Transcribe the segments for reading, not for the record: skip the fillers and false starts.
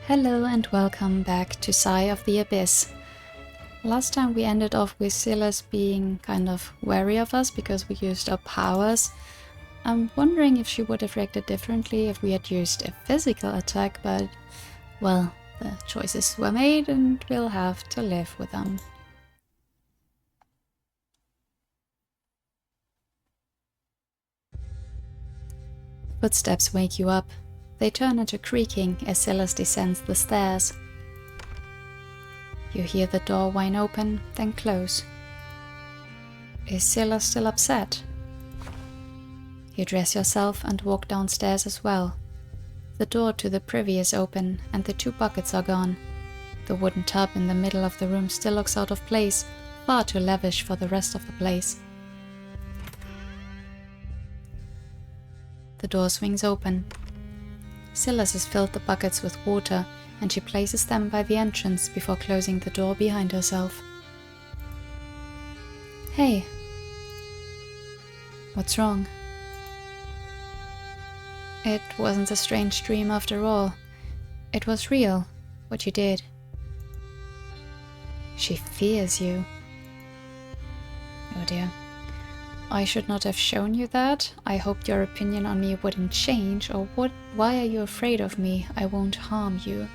Hello and welcome back to Sigh of the Abyss. Last time we ended off with Silas being kind of wary of us because we used our powers. I'm wondering if she would have reacted differently if we had used a physical attack, but well, the choices were made and we'll have to live with them. Footsteps wake you up. They turn into creaking as Silas descends the stairs. You hear the door whine open, then close. Is Silas still upset? You dress yourself and walk downstairs as well. The door to the privy is open and the 2 buckets are gone. The wooden tub in the middle of the room still looks out of place, far too lavish for the rest of the place. The door swings open. Silas has filled the buckets with water and she places them by the entrance before closing the door behind herself. Hey. What's wrong? It wasn't a strange dream after all. It was real, what you did. She fears you. Oh dear. I should not have shown you that. I hoped your opinion on me wouldn't change, or why are you afraid of me? I won't harm you.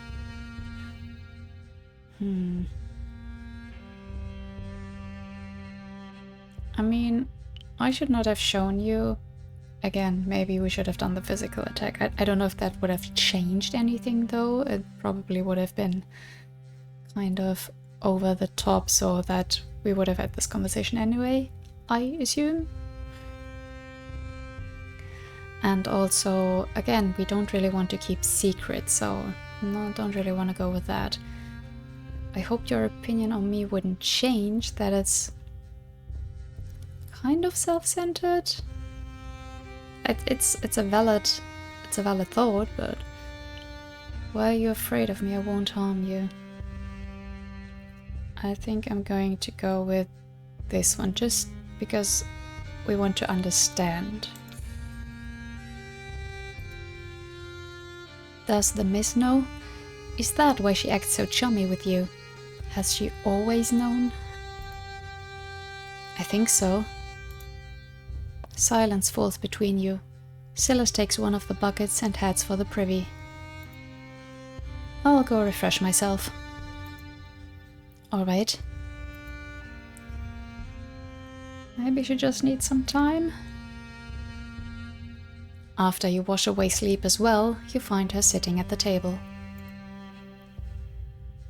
I mean, I should not have shown you. Again, maybe we should have done the physical attack. I don't know if that would have changed anything though. It probably would have been kind of over the top so that we would have had this conversation anyway, I assume. And also, again, we don't really want to keep secrets, so no, don't really want to go with that. I hoped your opinion on me wouldn't change, that it's kind of self-centered. It's a valid thought, but why are you afraid of me? I won't harm you. I think I'm going to go with this one, just because we want to understand. Does the miss know? Is that why she acts so chummy with you? Has she always known? I think so. Silence falls between you. Silas takes one of the buckets and heads for the privy. I'll go refresh myself. Alright. Maybe she just needs some time. After you wash away sleep as well, you find her sitting at the table.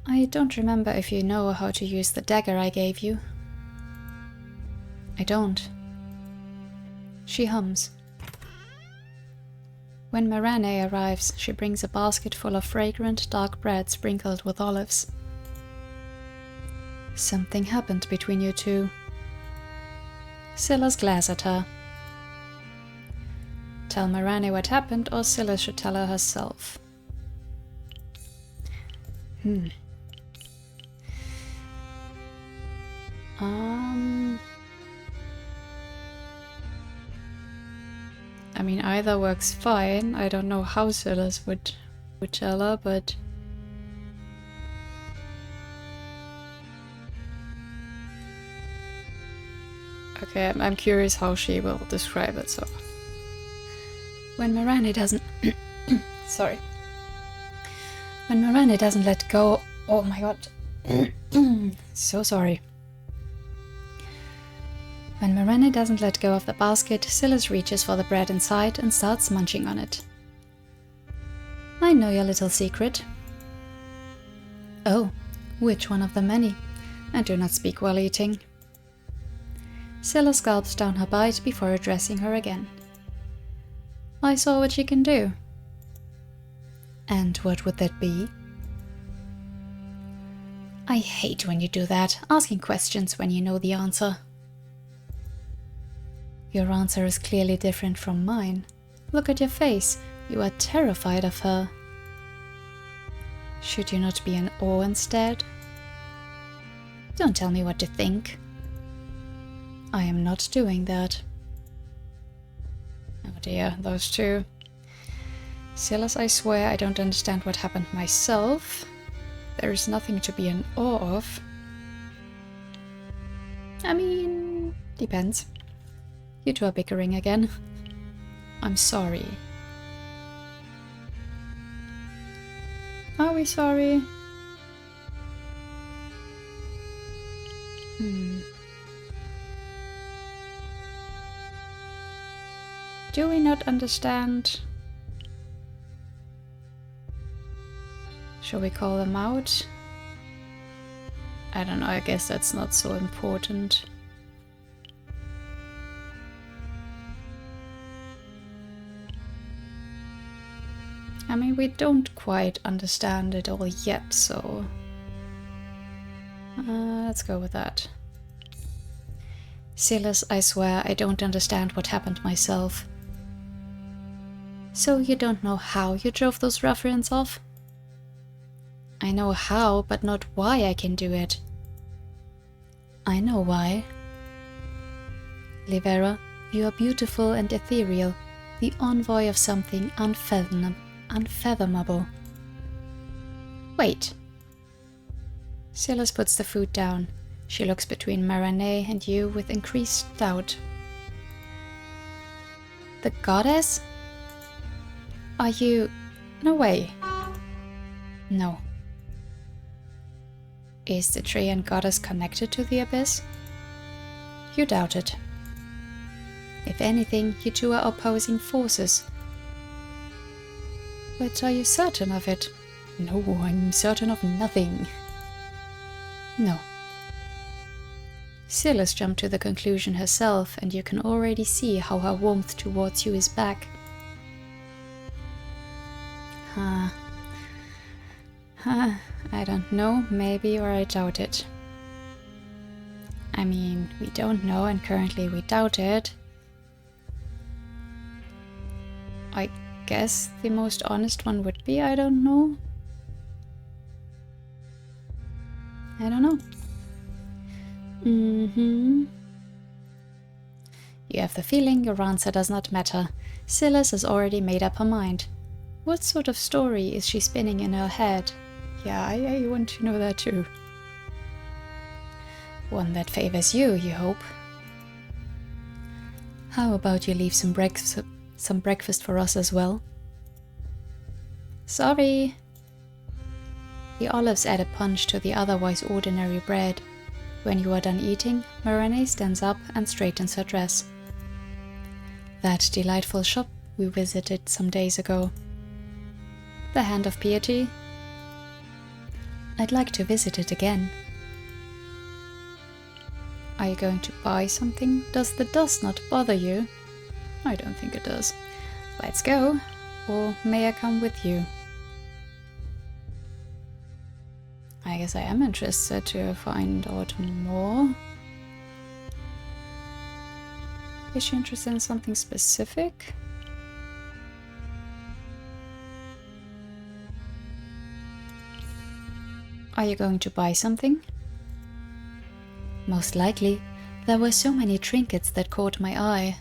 I don't remember if you know how to use the dagger I gave you. I don't. She hums. When Marane arrives, she brings a basket full of fragrant dark bread sprinkled with olives. Something happened between you two. Silas glares at her. Tell Marane what happened, or Silas should tell her herself. I mean, either works fine. I don't know how Silas would tell her, but okay, I'm curious how she will describe it, so. When Marane doesn't sorry. When Marane doesn't let go, oh my god. So sorry. When Marane doesn't let go of the basket, Silas reaches for the bread inside and starts munching on it. I know your little secret. Oh, which one of the many? I do not speak while eating. Silas gulps down her bite before addressing her again. I saw what you can do. And what would that be? I hate when you do that, asking questions when you know the answer. Your answer is clearly different from mine. Look at your face. You are terrified of her. Should you not be in awe instead? Don't tell me what to think. I am not doing that. Oh dear, those two. Silas, I swear I don't understand what happened myself. There is nothing to be in awe of. I mean, depends. You two are bickering again. I'm sorry. Are we sorry? Do we not understand? Shall we call them out? I don't know, I guess that's not so important. I mean, we don't quite understand it all yet, so... let's go with that. Silas, I swear I don't understand what happened myself. So you don't know how you drove those ruffians off? I know how, but not why I can do it. I know why. Livera, you are beautiful and ethereal, the envoy of something unfathomable. Wait. Silas puts the food down. She looks between Marinette and you with increased doubt. The goddess? Are you... No way. No. Is the Treant goddess connected to the abyss? You doubt it. If anything, you two are opposing forces. But are you certain of it? No, I'm certain of nothing. No. Silas jumped to the conclusion herself, and you can already see how her warmth towards you is back. I don't know, maybe, or I doubt it. I mean, we don't know, and currently we doubt it. I guess the most honest one would be, I don't know. I don't know. You have the feeling your answer does not matter. Silas has already made up her mind. What sort of story is she spinning in her head? Yeah, I want to know that too. One that favors you, you hope. How about you leave some breakfast for us as well? Sorry. The olives add a punch to the otherwise ordinary bread. When you are done eating, Marinette stands up and straightens her dress. That delightful shop we visited some days ago. The Hand of Piety? I'd like to visit it again. Are you going to buy something? Does the dust not bother you? I don't think it does. Let's go. Or may I come with you? I guess I am interested to find out more. Is she interested in something specific? Are you going to buy something? Most likely. There were so many trinkets that caught my eye.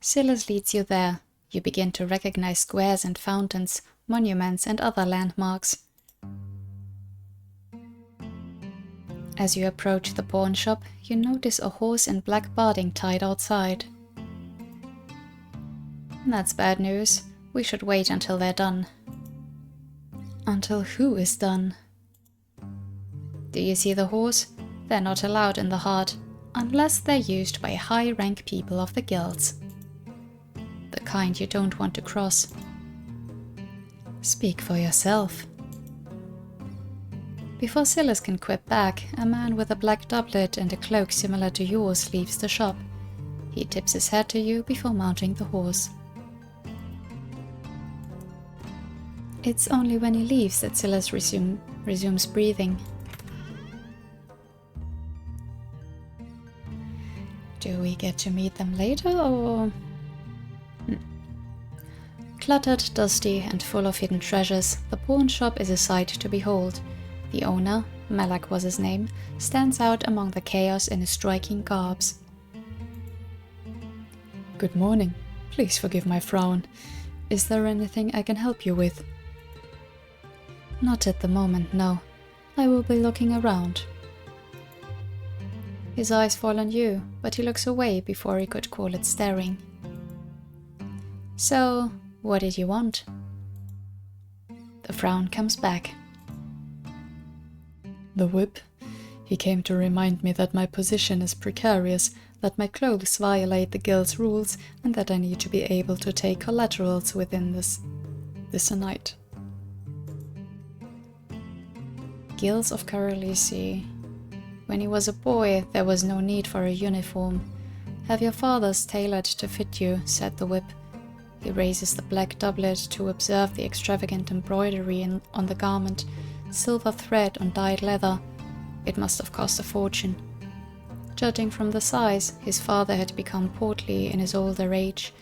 Silas leads you there. You begin to recognize squares and fountains, monuments and other landmarks. As you approach the pawn shop, you notice a horse in black barding tied outside. That's bad news. We should wait until they're done. Until who is done? Do you see the horse? They're not allowed in the heart, unless they're used by high-rank people of the guilds. The kind you don't want to cross. Speak for yourself. Before Silas can quip back, a man with a black doublet and a cloak similar to yours leaves the shop. He tips his head to you before mounting the horse. It's only when he leaves that Silas resumes breathing. Do we get to meet them later, or...? Cluttered, dusty, and full of hidden treasures, the pawn shop is a sight to behold. The owner, Malak was his name, stands out among the chaos in his striking garbs. Good morning. Please forgive my frown. Is there anything I can help you with? Not at the moment, no. I will be looking around. His eyes fall on you, but he looks away before he could call it staring. So, what did you want? The frown comes back. The whip. He came to remind me that my position is precarious, that my clothes violate the guild's rules, and that I need to be able to take collaterals within this night. Guilds of Carolisi. When he was a boy, there was no need for a uniform. Have your father's tailored to fit you, said the whip. He raises the black doublet to observe the extravagant embroidery on the garment, silver thread on dyed leather. It must have cost a fortune. Judging from the size, his father had become portly in his older age.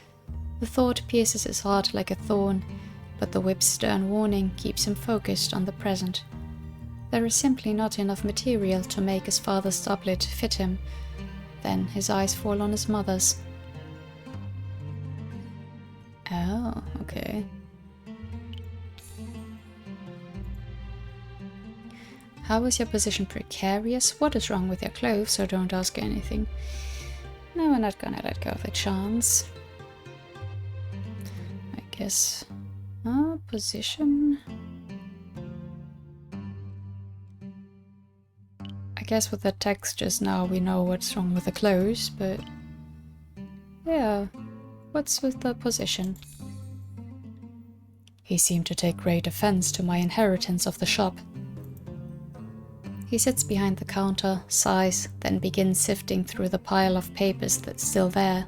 The thought pierces his heart like a thorn, but the whip's stern warning keeps him focused on the present. There is simply not enough material to make his father's doublet fit him. Then his eyes fall on his mother's. Oh, okay. How is your position precarious? What is wrong with your clothes? So don't ask anything. No, we're not gonna let go of a chance. I guess. Position. I guess with the text just now we know what's wrong with the clothes, but yeah, what's with the position? He seemed to take great offense to my inheritance of the shop. He sits behind the counter, sighs, then begins sifting through the pile of papers that's still there.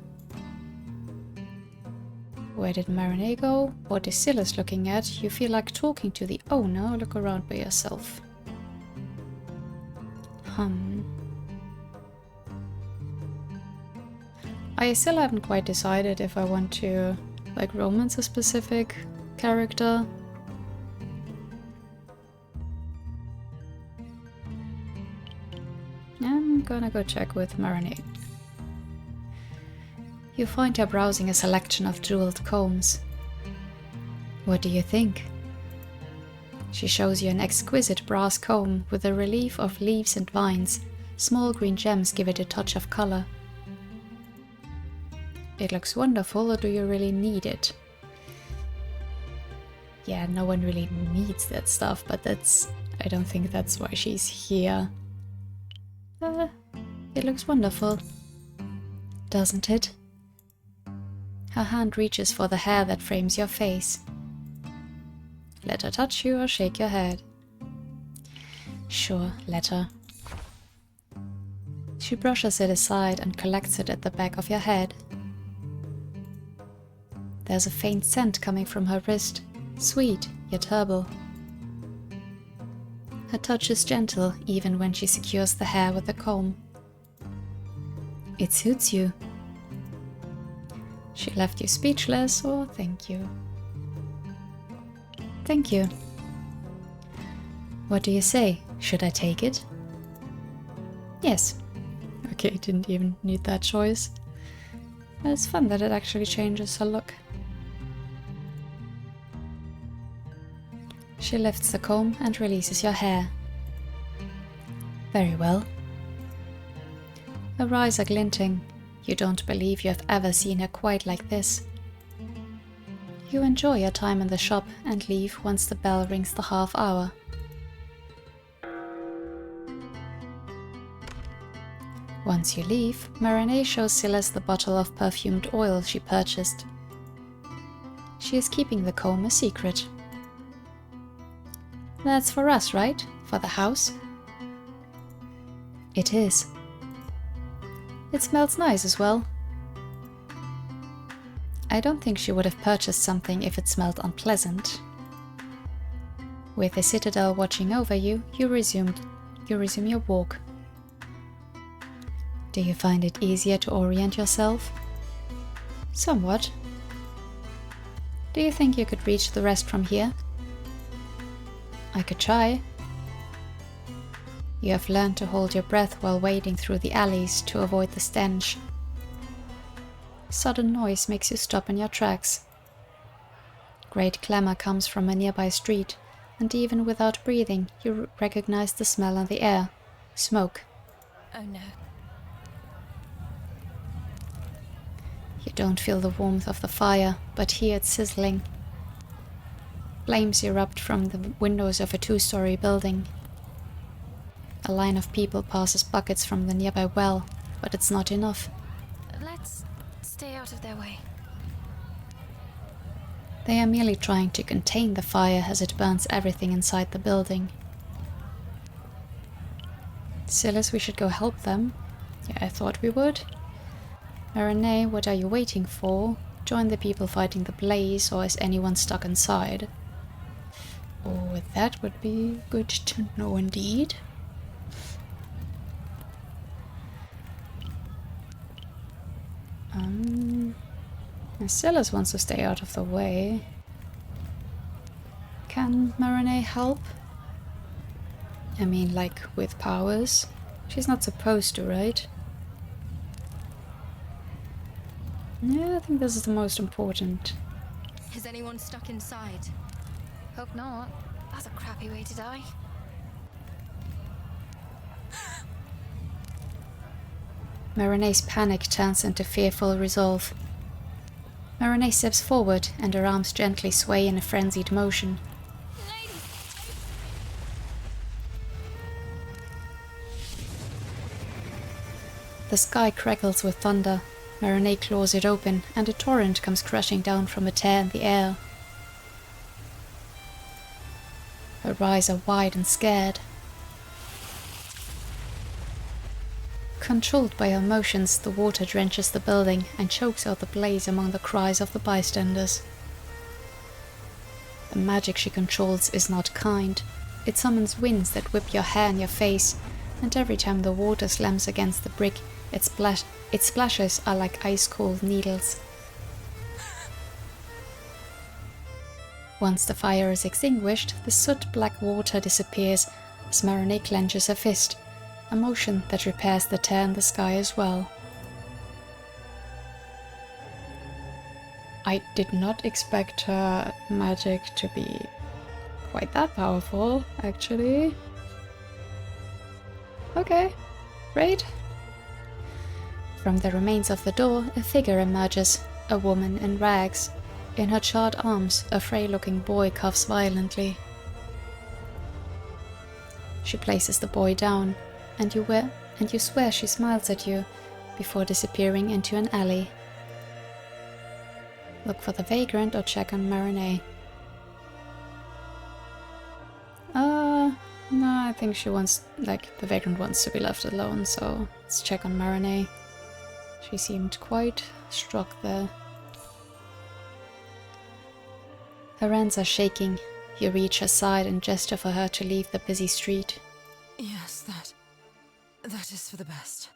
Where did Marinette go? What is Silas looking at? You feel like talking to the owner? Look around by yourself. I still haven't quite decided if I want to, like, romance a specific character. I'm gonna go check with Marinette. You find her browsing a selection of jeweled combs. What do you think? She shows you an exquisite brass comb with a relief of leaves and vines. Small green gems give it a touch of color. It looks wonderful, or do you really need it? Yeah, no one really needs that stuff, but I don't think that's why she's here. It looks wonderful, doesn't it? Her hand reaches for the hair that frames your face. Let her touch you or shake your head. Sure, let her. She brushes it aside and collects it at the back of your head. There's a faint scent coming from her wrist, sweet yet herbal. Her touch is gentle even when she secures the hair with a comb. It suits you. She left you speechless, or thank you? Thank you. What do you say? Should I take it? Yes. Okay, didn't even need that choice. But it's fun that it actually changes her look. She lifts the comb and releases your hair. Very well. Her eyes are glinting. You don't believe you have ever seen her quite like this. You enjoy your time in the shop and leave once the bell rings the half hour. Once you leave, Marinette shows Silas the bottle of perfumed oil she purchased. She is keeping the comb a secret. That's for us, right? For the house? It is. It smells nice as well. I don't think she would have purchased something if it smelled unpleasant. With the citadel watching over you, you resume your walk. Do you find it easier to orient yourself? Somewhat. Do you think you could reach the rest from here? I could try. You have learned to hold your breath while wading through the alleys to avoid the stench. Sudden noise makes you stop in your tracks. Great clamor comes from a nearby street, and even without breathing, you recognize the smell in the air. Smoke. Oh no. You don't feel the warmth of the fire, but hear it sizzling. Flames erupt from the windows of a 2-story building. A line of people passes buckets from the nearby well, but it's not enough. Let's stay out of their way. They are merely trying to contain the fire as it burns everything inside the building. Silas, we should go help them. Yeah, I thought we would. Marinette, what are you waiting for? Join the people fighting the blaze, or is anyone stuck inside? Oh, that would be good to know indeed. Silas wants to stay out of the way. Can Marinette help? I mean, like, with powers? She's not supposed to, right? Yeah, I think this is the most important. Is anyone stuck inside? Hope not. That's a crappy way to die. Marinette's panic turns into fearful resolve. Marinette steps forward, and her arms gently sway in a frenzied motion. The sky crackles with thunder. Marinette claws it open, and a torrent comes crashing down from a tear in the air. Her eyes are wide and scared. Controlled by her emotions, the water drenches the building and chokes out the blaze among the cries of the bystanders. The magic she controls is not kind. It summons winds that whip your hair in your face, and every time the water slams against the brick, its splashes are like ice-cold needles. Once the fire is extinguished, the soot-black water disappears as Marinette clenches her fist, a motion that repairs the tear in the sky as well. I did not expect her magic to be quite that powerful, actually. Okay, great. From the remains of the door, a figure emerges, a woman in rags. In her charred arms, a frail-looking boy coughs violently. She places the boy down, and you swear she smiles at you, before disappearing into an alley. Look for the vagrant or check on Marinette. No, I think she wants, the vagrant wants to be left alone, so let's check on Marinette. She seemed quite struck there. Her hands are shaking. You reach her side and gesture for her to leave the busy street. Yes, that is for the best.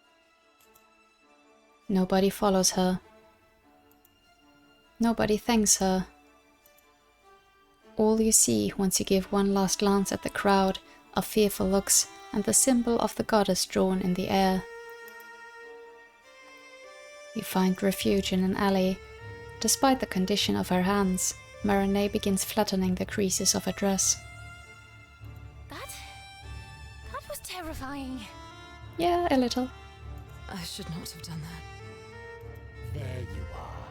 Nobody follows her. Nobody thanks her. All you see once you give one last glance at the crowd are fearful looks and the symbol of the goddess drawn in the air. You find refuge in an alley. Despite the condition of her hands, Marinette begins flattening the creases of her dress. That was terrifying. Yeah, a little. I should not have done that. There you are.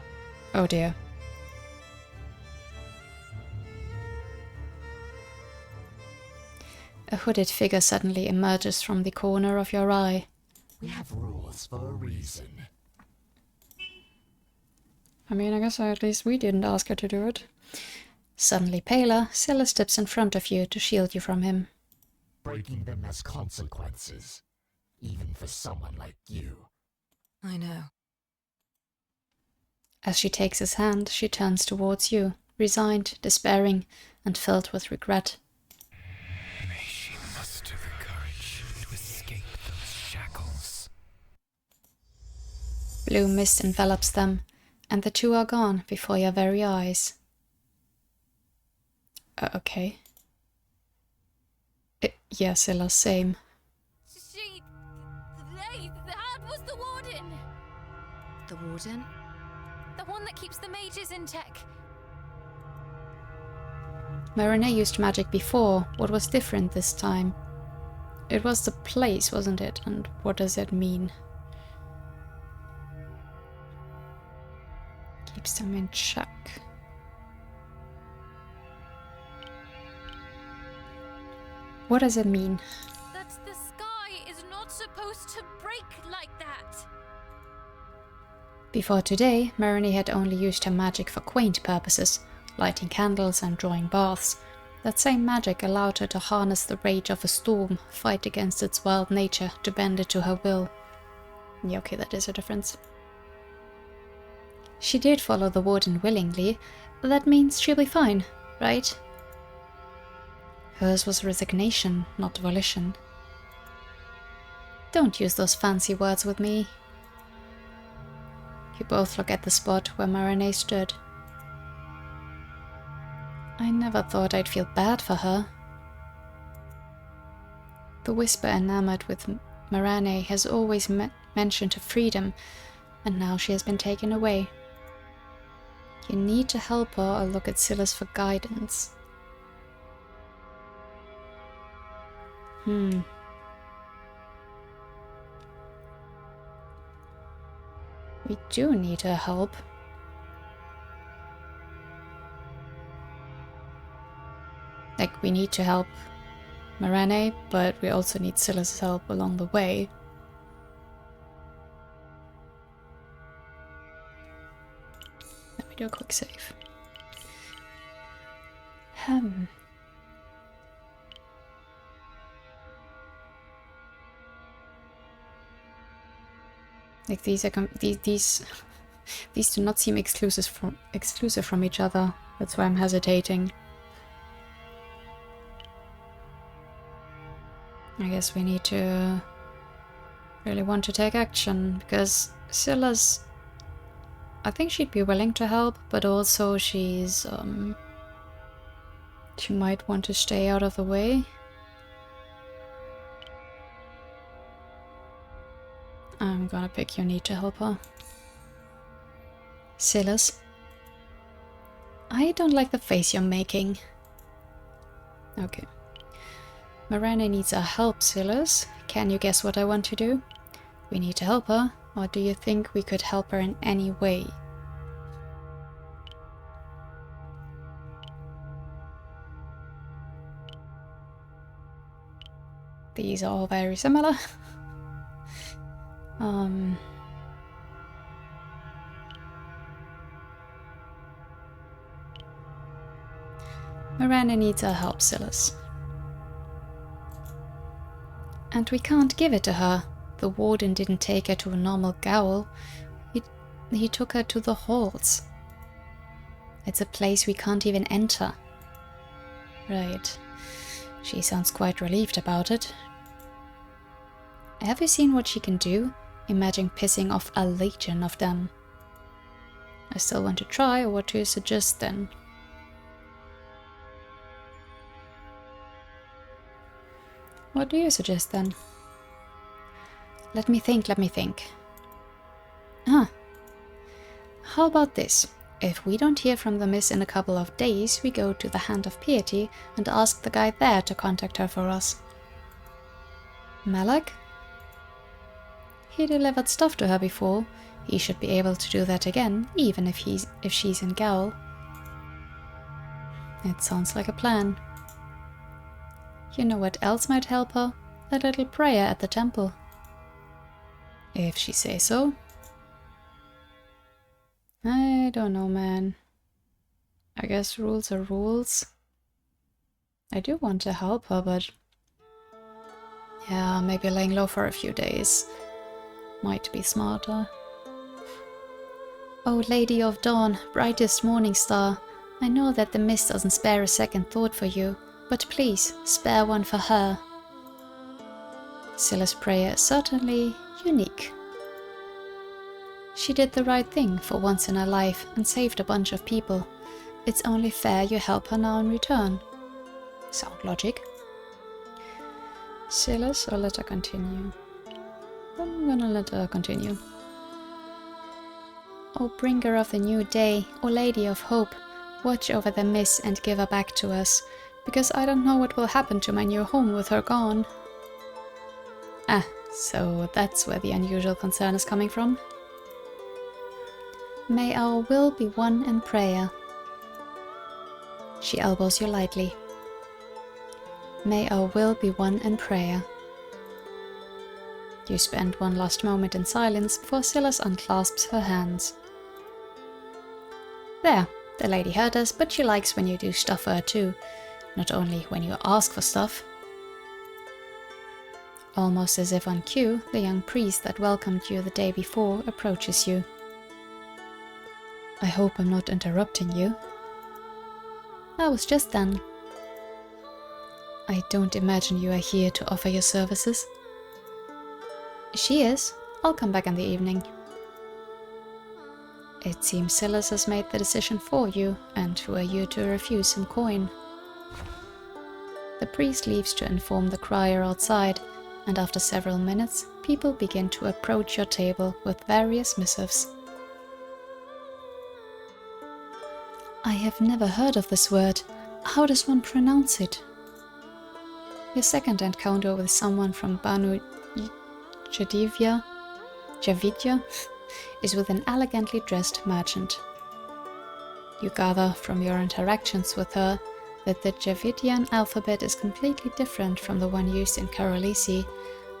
Oh dear. A hooded figure suddenly emerges from the corner of your eye. We have rules for a reason. I mean, I guess at least we didn't ask her to do it. Suddenly paler, Silas steps in front of you to shield you from him. Breaking them has consequences, even for someone like you. I know. As she takes his hand, she turns towards you, resigned, despairing, and filled with regret. May she muster the courage to escape those shackles. Blue mist envelops them, and the two are gone before your very eyes. Okay. Yeah, Silas, same. That was the warden. The warden? one that keeps the mages in check. Marinette used magic before. What was different this time? It was the place, wasn't it? And what does that mean? Keeps them in check. What does it mean? That the sky is not supposed to break like that. Before today, Marinette had only used her magic for quaint purposes, lighting candles and drawing baths. That same magic allowed her to harness the rage of a storm, fight against its wild nature, to bend it to her will. Yeah, okay, that is a difference. She did follow the warden willingly. That means she'll be fine, right? Hers was resignation, not volition. Don't use those fancy words with me. You both look at the spot where Marinette stood. I never thought I'd feel bad for her. The whisper enamored with Marinette has always mentioned her freedom, and now she has been taken away. You need to help her or look at Silas for guidance. We do need her help. Like, we need to help Marinette, but we also need Silas' help along the way. Let me do a quick save. Like, these do not seem exclusive from each other. That's why I'm hesitating. I guess we need to really want to take action, because Silas, I think she'd be willing to help, but also she might want to stay out of the way. I'm gonna pick you need to help her. Silas, I don't like the face you're making. Okay. Marinette needs our help, Silas. Can you guess what I want to do? We need to help her, or do you think we could help her in any way? These are all very similar. Marinette needs our help, Silas. And we can't give it to her. The warden didn't take her to a normal gaol. He took her to the halls. It's a place we can't even enter. Right. She sounds quite relieved about it. Have you seen what she can do? Imagine pissing off a legion of them. I still want to try, or what do you suggest then? What do you suggest then? Let me think. How about this? If we don't hear from the miss in a couple of days, we go to the Hand of Piety and ask the guy there to contact her for us. Malak? He delivered stuff to her before. He should be able to do that again, even if she's in gaol. It sounds like a plan. You know what else might help her? A little prayer at the temple. If she says so. I don't know, man. I guess rules are rules. I do want to help her, but... yeah, maybe laying low for a few days might be smarter. Oh, Lady of Dawn, brightest morning star, I know that the mist doesn't spare a second thought for you, but please, spare one for her. Silas' prayer is certainly unique. She did the right thing for once in her life and saved a bunch of people. It's only fair you help her now in return. Sound logic? Silas, or let her continue? I'm gonna let her continue. O bringer of the new day, O Lady of Hope, watch over the miss and give her back to us, because I don't know what will happen to my new home with her gone. Ah, so that's where the unusual concern is coming from. May our will be one in prayer. She elbows you lightly. May our will be one in prayer. You spend one last moment in silence before Silas unclasps her hands. There, the lady heard us, but she likes when you do stuff for her too, not only when you ask for stuff. Almost as if on cue, the young priest that welcomed you the day before approaches you. I hope I'm not interrupting you. I was just done. I don't imagine you are here to offer your services. She is. I'll come back in the evening. It seems Silas has made the decision for you, and who are you to refuse some coin? The priest leaves to inform the crier outside, and after several minutes, people begin to approach your table with various missives. I have never heard of this word. How does one pronounce it? Your second encounter with someone from Banu Javidya is with an elegantly dressed merchant. You gather from your interactions with her that the Javidian alphabet is completely different from the one used in Karolisi,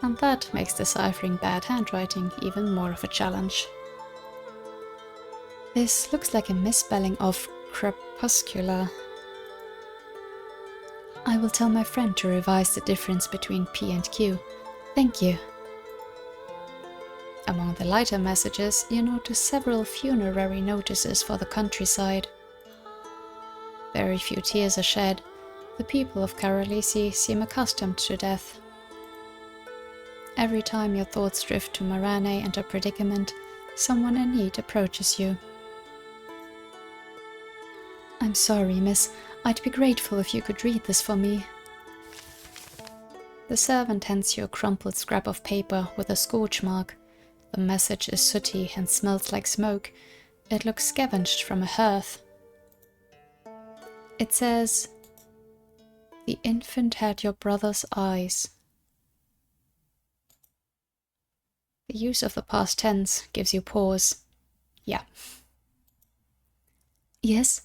and that makes deciphering bad handwriting even more of a challenge. This looks like a misspelling of crepuscular. I will tell my friend to revise the difference between P and Q. Thank you. Among the lighter messages, you notice several funerary notices for the countryside. Very few tears are shed. The people of Karolisi seem accustomed to death. Every time your thoughts drift to Marane and her predicament, someone in need approaches you. I'm sorry, miss. I'd be grateful if you could read this for me. The servant hands you a crumpled scrap of paper with a scorch mark. The message is sooty and smells like smoke. It looks scavenged from a hearth. It says, "The infant had your brother's eyes." The use of the past tense gives you pause. Yeah. Yes?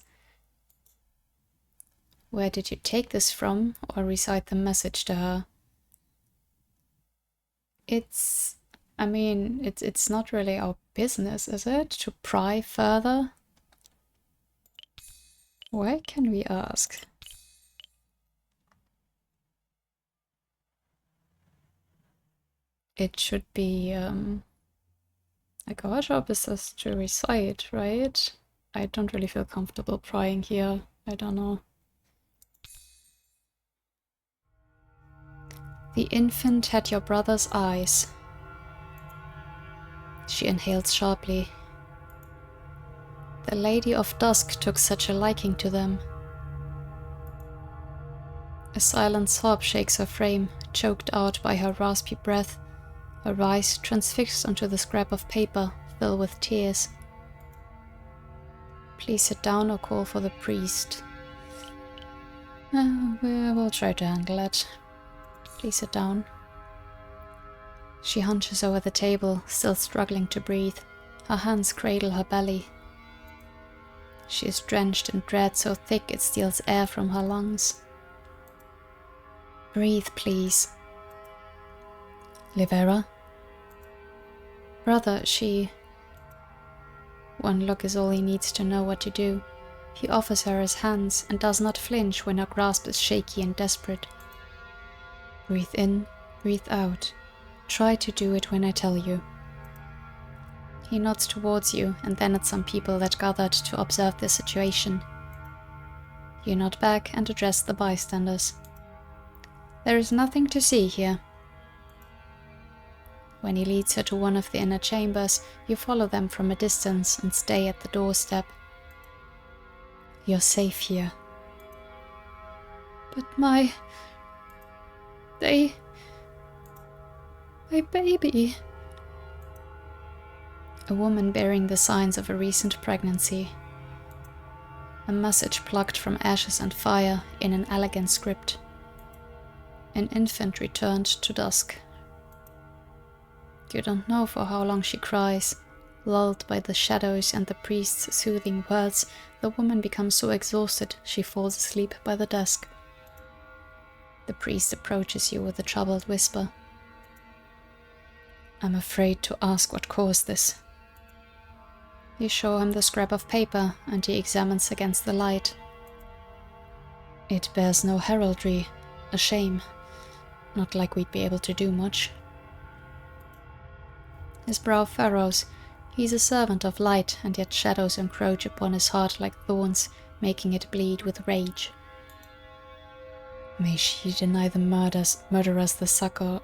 Where did you take this from, or recite the message to her? It's not really our business, is it? To pry further? Where can we ask? It should be, like our job is just to recite, right? I don't really feel comfortable prying here. I don't know. The infant had your brother's eyes. She inhaled sharply. The Lady of Dusk took such a liking to them. A silent sob shakes her frame, choked out by her raspy breath, her eyes transfixed onto the scrap of paper, filled with tears. Please sit down or call for the priest. We'll try to handle it. Please sit down. She hunches over the table, still struggling to breathe. Her hands cradle her belly. She is drenched in dread so thick it steals air from her lungs. Breathe, please. Livera? Brother, she... One look is all he needs to know what to do. He offers her his hands and does not flinch when her grasp is shaky and desperate. Breathe in, breathe out. Try to do it when I tell you. He nods towards you and then at some people that gathered to observe the situation. You nod back and address the bystanders. There is nothing to see here. When he leads her to one of the inner chambers, you follow them from a distance and stay at the doorstep. You're safe here. But my baby... A woman bearing the signs of a recent pregnancy. A message plucked from ashes and fire in an elegant script. An infant returned to dusk. You don't know for how long she cries. Lulled by the shadows and the priest's soothing words, the woman becomes so exhausted she falls asleep by the desk. The priest approaches you with a troubled whisper. I'm afraid to ask what caused this. You show him the scrap of paper, and he examines against the light. It bears no heraldry. A shame. Not like we'd be able to do much. His brow furrows. He's a servant of light, and yet shadows encroach upon his heart like thorns, making it bleed with rage. May she deny the murderers the succor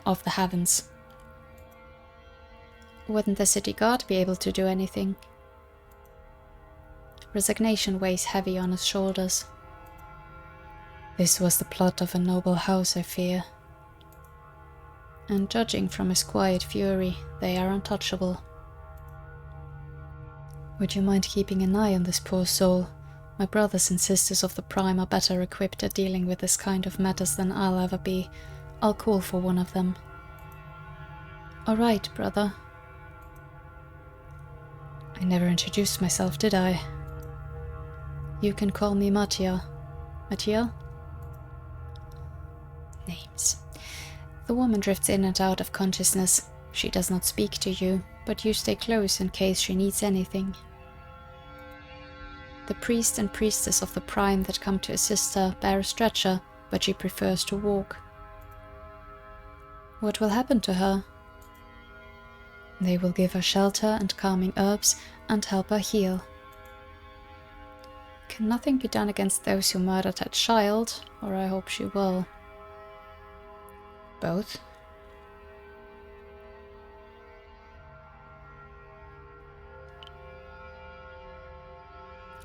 of the heavens. Wouldn't the city guard be able to do anything? Resignation weighs heavy on his shoulders. This was the plot of a noble house, I fear. And judging from his quiet fury, they are untouchable. Would you mind keeping an eye on this poor soul? My brothers and sisters of the Prime are better equipped at dealing with this kind of matters than I'll ever be. I'll call for one of them. All right, brother. I never introduced myself, did I? You can call me Mattia. Mattia? Names. The woman drifts in and out of consciousness. She does not speak to you, but you stay close in case she needs anything. The priest and priestess of the Prime that come to assist her bear a stretcher, but she prefers to walk. What will happen to her? They will give her shelter and calming herbs and help her heal. Can nothing be done against those who murdered her child, or I hope she will? Both.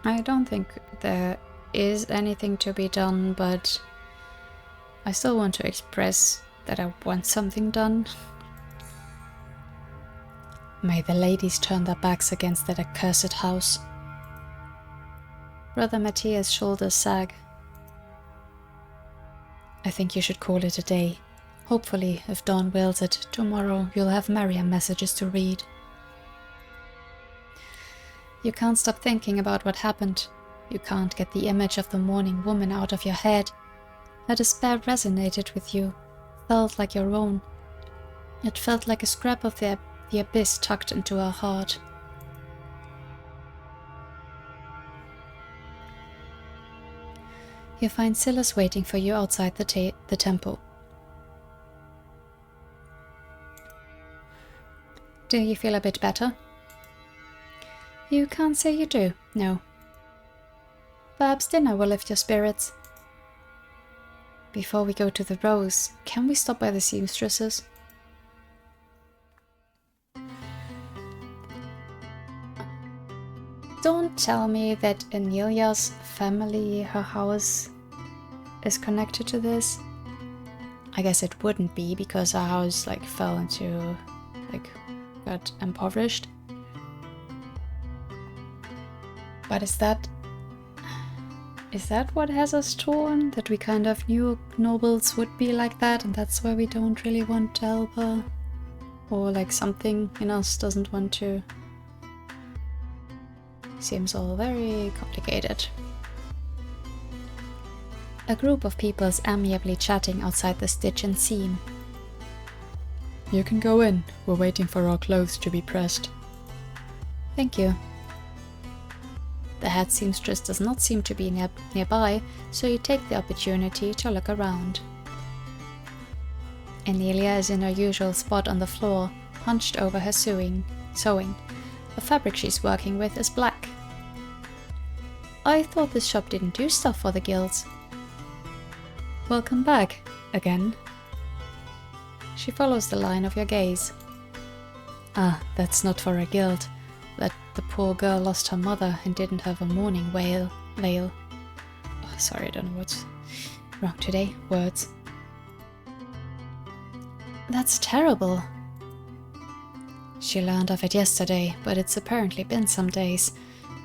I don't think there is anything to be done, but I still want to express that I want something done. May the ladies turn their backs against that accursed house. Brother Mattia's shoulders sag. I think you should call it a day. Hopefully, if Dawn wills it, tomorrow you'll have Mariam messages to read. You can't stop thinking about what happened. You can't get the image of the mourning woman out of your head. Her despair resonated with you, felt like your own. It felt like a scrap of the abyss tucked into her heart. You find Silas waiting for you outside the temple. Do you feel a bit better? You can't say you do, no. Perhaps dinner will lift your spirits. Before we go to the Rose, can we stop by the seamstresses? Don't tell me that Anelia's family, her house, is connected to this. I guess it wouldn't be because her house fell into, got impoverished. But is that what has us torn? That we kind of knew nobles would be like that, and that's why we don't really want to help her? Or something in us doesn't want to? Seems all very complicated. A group of people is amiably chatting outside the stitch and seam. You can go in. We're waiting for our clothes to be pressed. Thank you. The head seamstress does not seem to be nearby, so you take the opportunity to look around. Anelia is in her usual spot on the floor, hunched over her sewing. The fabric she's working with is black. I thought this shop didn't do stuff for the guilds. Welcome back, again. She follows the line of your gaze. Ah, that's not for a guild. The poor girl lost her mother and didn't have a mourning veil. Oh, sorry, I don't know what's wrong today. Words. That's terrible. She learned of it yesterday, but it's apparently been some days.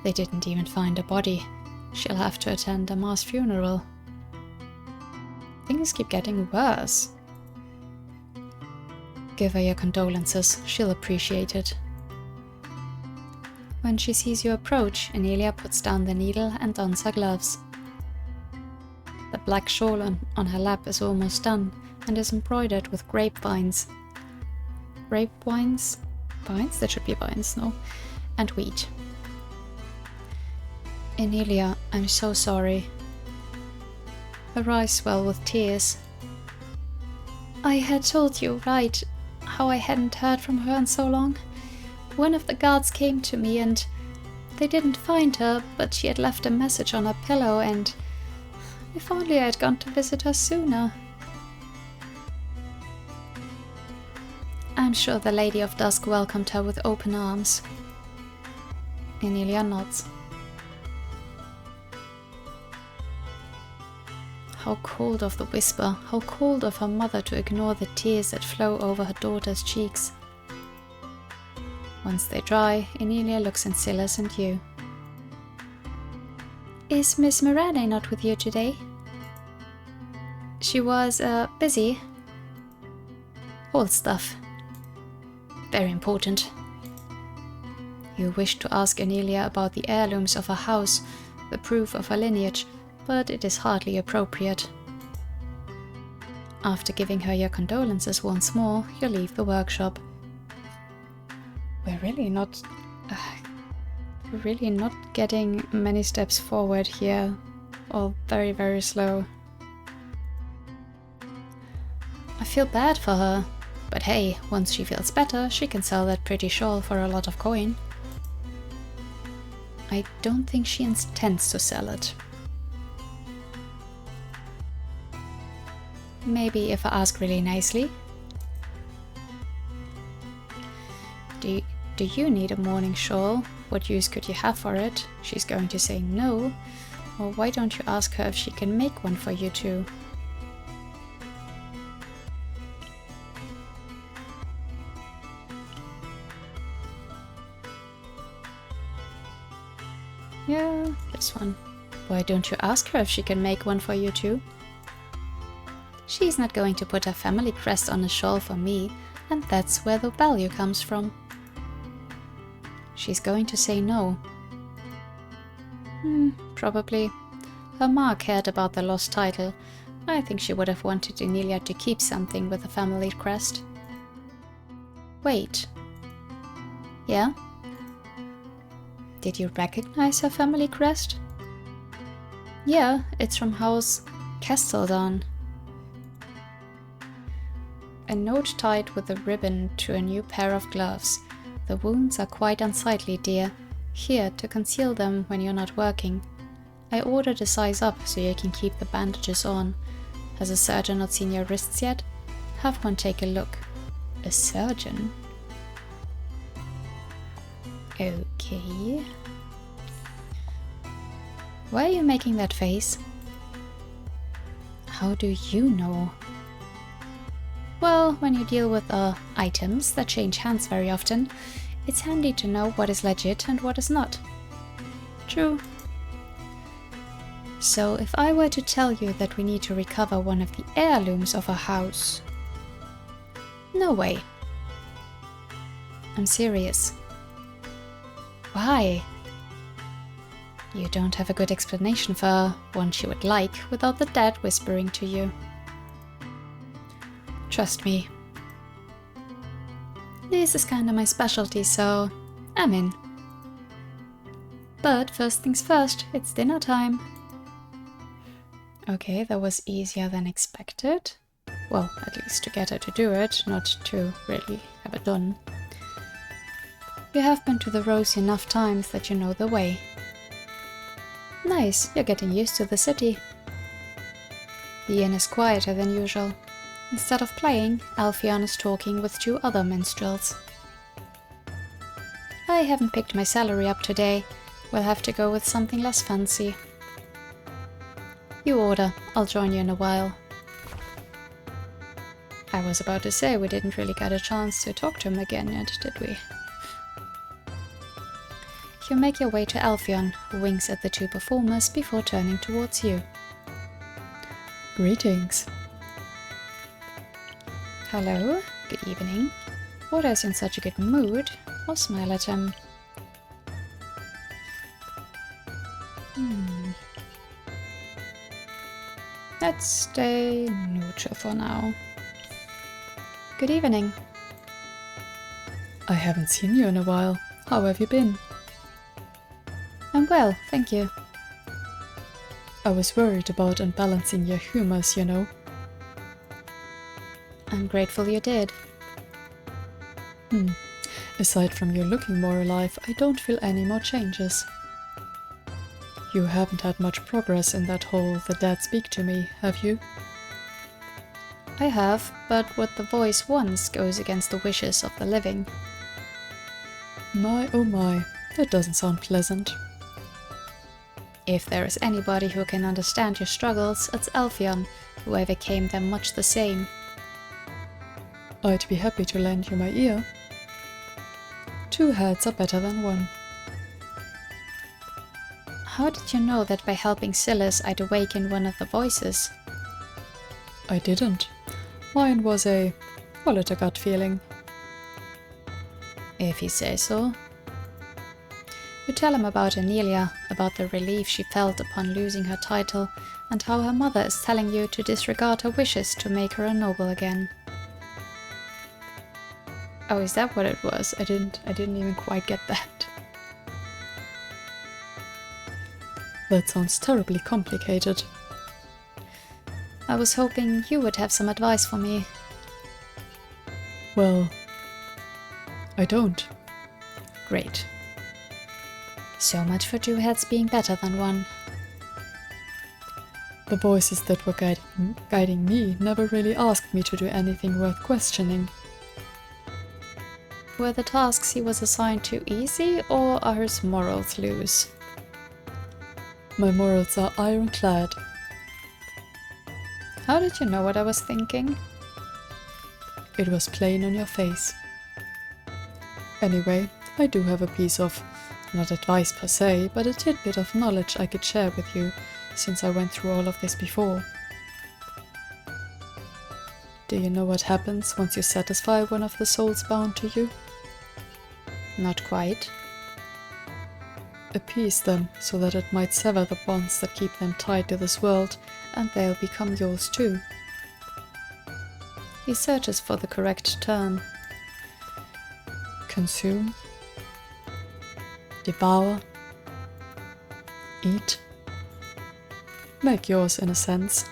They didn't even find a body. She'll have to attend a mass funeral. Things keep getting worse. Give her your condolences, she'll appreciate it. When she sees you approach, Emilia puts down the needle and dons her gloves. The black shawl on her lap is almost done and is embroidered with grapevines. Grapevines? Vines? That should be vines, no? And wheat. Emilia, I'm so sorry. Her eyes swell with tears. I had told you, right, how I hadn't heard from her in so long. One of the guards came to me and they didn't find her, but she had left a message on her pillow, and if only I had gone to visit her sooner. I'm sure the Lady of Dusk welcomed her with open arms. Emilia nods. How cold of the whisper, how cold of her mother to ignore the tears that flow over her daughter's cheeks. Once they dry, Emilia looks in Silas and you. Is Miss Miranda not with you today? She was, busy. Old stuff. Very important. You wish to ask Emilia about the heirlooms of her house, the proof of her lineage, but it is hardly appropriate. After giving her your condolences once more, you leave the workshop. We're really not getting many steps forward here, or very, very slow. I feel bad for her, but hey, once she feels better, she can sell that pretty shawl for a lot of coin. I don't think she intends to sell it. Maybe if I ask really nicely. Do you need a mourning shawl? What use could you have for it? She's going to say no. Or why don't you ask her if she can make one for you too? Yeah, this one. Why don't you ask her if she can make one for you too? She's not going to put her family crest on a shawl for me, and that's where the value comes from. She's going to say no. Probably. Her ma cared about the lost title. I think she would have wanted Emilia to keep something with a family crest. Wait. Yeah? Did you recognize her family crest? Yeah, it's from House Casteldon. A note tied with a ribbon to a new pair of gloves. The wounds are quite unsightly, dear. Here, to conceal them when you're not working. I ordered a size up so you can keep the bandages on. Has a surgeon not seen your wrists yet? Have one take a look. A surgeon? Okay. Why are you making that face? How do you know? Well, when you deal with items that change hands very often, it's handy to know what is legit and what is not. True. So, if I were to tell you that we need to recover one of the heirlooms of our house... No way. I'm serious. Why? You don't have a good explanation for one she would like without the dad whispering to you. Trust me. This is kinda my specialty, so I'm in. But first things first, it's dinner time. Okay, that was easier than expected. Well, at least to get her to do it, not to really have it done. You have been to the Rose enough times that you know the way. Nice, you're getting used to the city. The inn is quieter than usual. Instead of playing, Alpheon is talking with 2 other minstrels. I haven't picked my salary up today. We'll have to go with something less fancy. You order. I'll join you in a while. I was about to say, we didn't really get a chance to talk to him again yet, did we? You make your way to Alphion, who winks at the two performers before turning towards you. Greetings. Hello, good evening. What has you in such a good mood? I'll smile at him. Let's stay neutral for now. Good evening. I haven't seen you in a while. How have you been? I'm well, thank you. I was worried about unbalancing your humors, you know. I'm grateful you did. Aside from you looking more alive, I don't feel any more changes. You haven't had much progress in that whole the dead speak to me, have you? I have, but what the voice wants goes against the wishes of the living. My oh my, that doesn't sound pleasant. If there is anybody who can understand your struggles, it's Alphion, who overcame them much the same. I'd be happy to lend you my ear. 2 heads are better than 1. How did you know that by helping Silas I'd awaken one of the voices? I didn't. Mine was call it a gut feeling. If you say so. You tell him about Amelia, about the relief she felt upon losing her title, and how her mother is telling you to disregard her wishes to make her a noble again. Oh, is that what it was? I didn't even quite get that. That sounds terribly complicated. I was hoping you would have some advice for me. Well, I don't. Great. So much for 2 heads being better than 1. The voices that were guiding me never really asked me to do anything worth questioning. Were the tasks he was assigned too easy, or are his morals loose? My morals are ironclad. How did you know what I was thinking? It was plain on your face. Anyway, I do have a piece of, not advice per se, but a tidbit of knowledge I could share with you, since I went through all of this before. Do you know what happens once you satisfy one of the souls bound to you? Not quite. Appease them so that it might sever the bonds that keep them tied to this world, and they'll become yours too. He searches for the correct term. Consume. Devour. Eat. Make yours in a sense.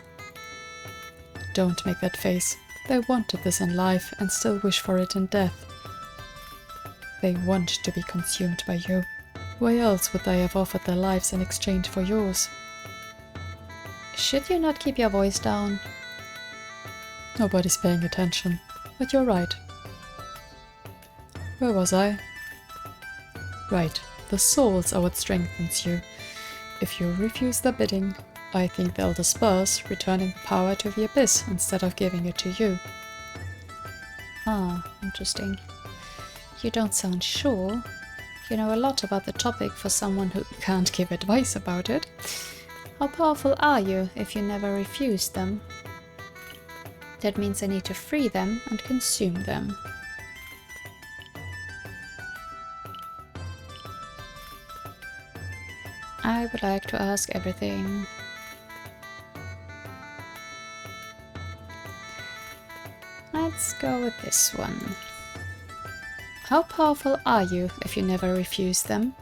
Don't make that face. They wanted this in life and still wish for it in death. They want to be consumed by you. Why else would they have offered their lives in exchange for yours? Should you not keep your voice down? Nobody's paying attention, but you're right. Where was I? Right, the souls are what strengthens you. If you refuse their bidding, I think they'll disperse, returning the power to the abyss instead of giving it to you. Ah, interesting. You don't sound sure. You know a lot about the topic for someone who can't give advice about it. How powerful are you if you never refuse them? That means I need to free them and consume them. I would like to ask everything. Let's go with this one. How powerful are you if you never refuse them?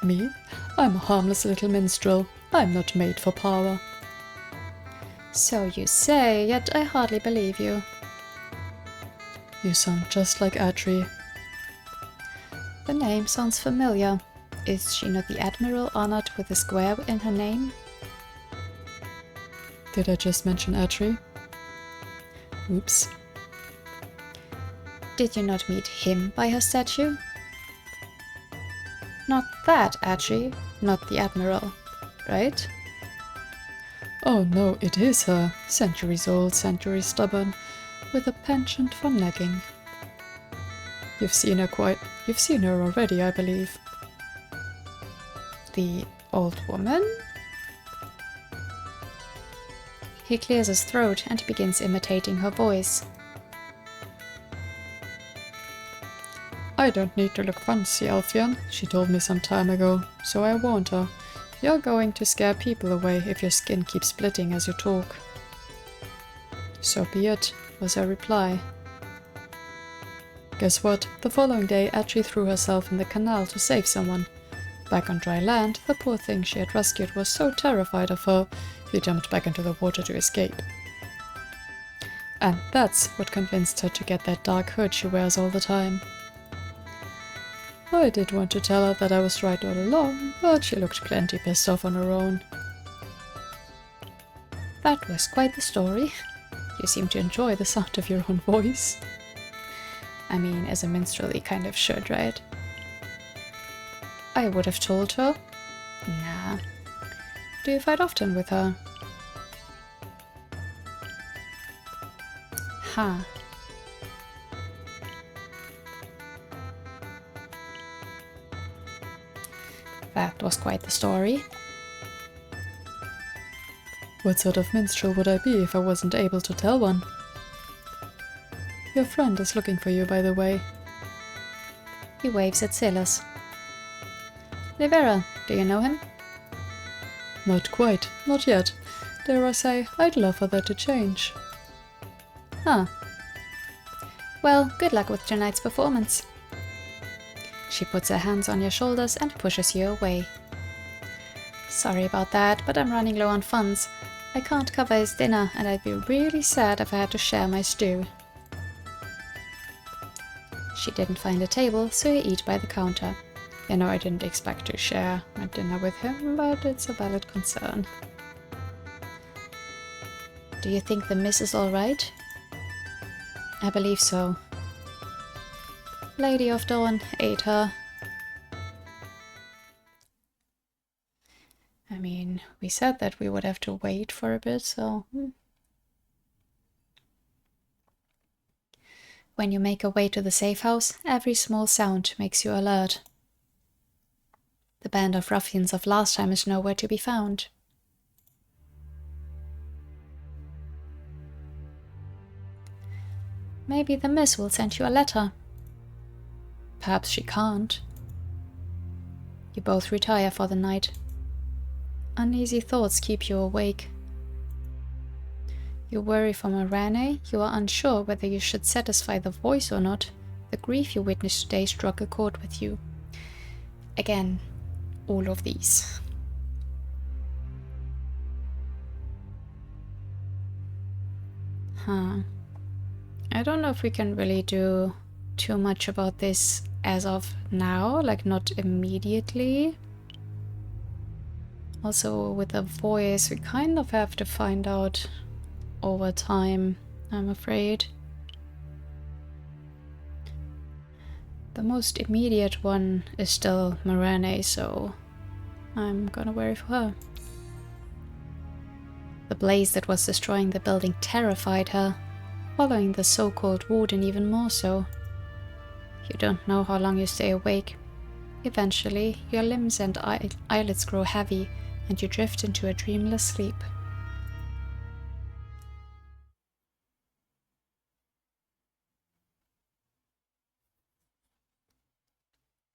Me? I'm a harmless little minstrel. I'm not made for power. So you say, yet I hardly believe you. You sound just like Adri. The name sounds familiar. Is she not the admiral honored with a square in her name? Did I just mention Adri? Oops. Did you not meet him by her statue? Not that Adri, not the admiral, right? Oh no, it is her. Centuries old, centuries stubborn, with a penchant for nagging. You've seen her already, I believe. The old woman? He clears his throat and begins imitating her voice. I don't need to look fancy, Alfion. She told me some time ago, so I warned her. You're going to scare people away if your skin keeps splitting as you talk. So be it, was her reply. Guess what? The following day, Atri threw herself in the canal to save someone. Back on dry land, the poor thing she had rescued was so terrified of her, he jumped back into the water to escape. And that's what convinced her to get that dark hood she wears all the time. I did want to tell her that I was right all along, but she looked plenty pissed off on her own. That was quite the story. You seem to enjoy the sound of your own voice. I mean, as a minstrel, you kind of should, right? I would have told her. Nah. Do you fight often with her? Huh. That was quite the story. What sort of minstrel would I be if I wasn't able to tell one? Your friend is looking for you, by the way. He waves at Silas. Rivera, do you know him? Not quite, not yet. Dare I say, I'd love for that to change. Huh. Well, good luck with tonight's performance. She puts her hands on your shoulders and pushes you away. Sorry about that, but I'm running low on funds. I can't cover his dinner, and I'd be really sad if I had to share my stew. She didn't find a table, so you eat by the counter. You know, I didn't expect to share my dinner with him, but it's a valid concern. Do you think the miss is alright? I believe so. Lady of Dawn ate her. I mean, we said that we would have to wait for a bit, so... When you make your way to the safe house, every small sound makes you alert. The band of ruffians of last time is nowhere to be found. Maybe the miss will send you a letter. Perhaps she can't. You both retire for the night. Uneasy thoughts keep you awake. You worry for Mirane, you are unsure whether you should satisfy the voice or not. The grief you witnessed today struck a chord with you. Again, all of these. I don't know if we can really do too much about this as of now, like not immediately. Also with the voice, we kind of have to find out over time, I'm afraid. The most immediate one is still Mirane, so I'm gonna worry for her. The blaze that was destroying the building terrified her, following the so-called warden even more so. You don't know how long you stay awake. Eventually, your limbs and eyelids grow heavy, and you drift into a dreamless sleep.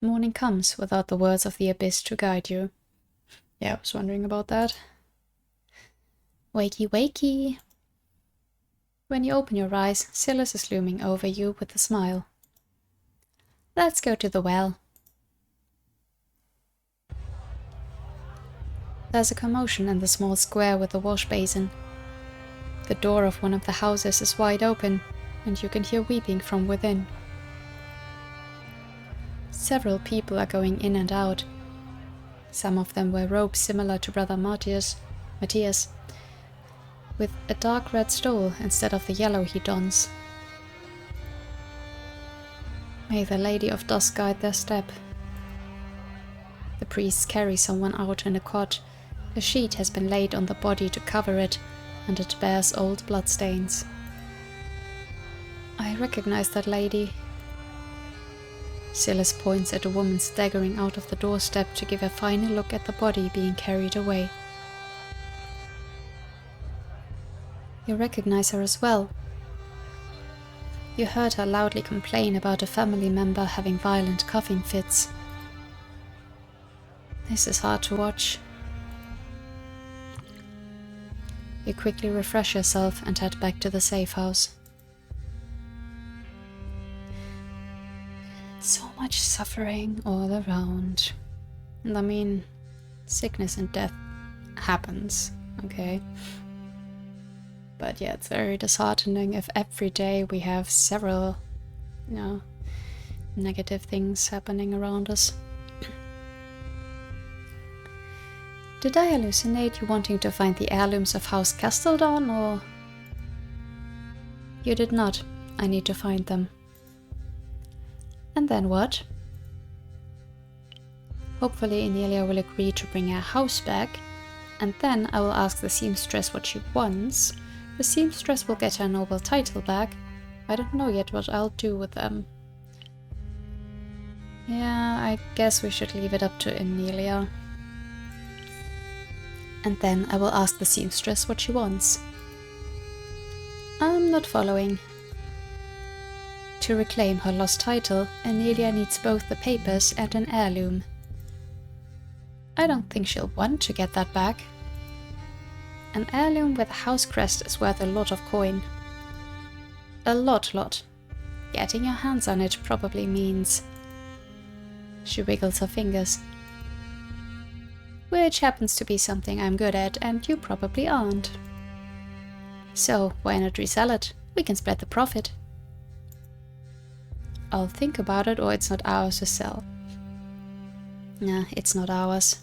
Morning comes without the words of the abyss to guide you. Yeah, I was wondering about that. Wakey, wakey! When you open your eyes, Silas is looming over you with a smile. Let's go to the well. There's a commotion in the small square with the wash basin. The door of one of the houses is wide open, and you can hear weeping from within. Several people are going in and out. Some of them wear robes similar to Brother Matthias, with a dark red stole instead of the yellow he dons. May the Lady of Dusk guide their step. The priests carry someone out in a cot, A sheet has been laid on the body to cover it, and it bears old bloodstains. I recognize that lady. Silas points at a woman staggering out of the doorstep to give a final look at the body being carried away. You recognize her as well. You heard her loudly complain about a family member having violent coughing fits. This is hard to watch. You quickly refresh yourself and head back to the safe house. So much suffering all around. And I mean, sickness and death happens, okay? But yeah, it's very disheartening if every day we have several, negative things happening around us. Did I hallucinate you wanting to find the heirlooms of House Casteldon, or...? You did not. I need to find them. And then what? Hopefully Emilia will agree to bring her house back, and then I will ask the seamstress what she wants. The seamstress will get her noble title back. I don't know yet what I'll do with them. Yeah, I guess we should leave it up to Emilia. And then I will ask the seamstress what she wants. I'm not following. To reclaim her lost title, Emilia needs both the papers and an heirloom. I don't think she'll want to get that back. An heirloom with a house crest is worth a lot of coin. A lot. Getting your hands on it probably means... She wiggles her fingers. Which happens to be something I'm good at, and you probably aren't. So, why not resell it? We can split the profit. I'll think about it, or it's not ours to sell. Nah, it's not ours.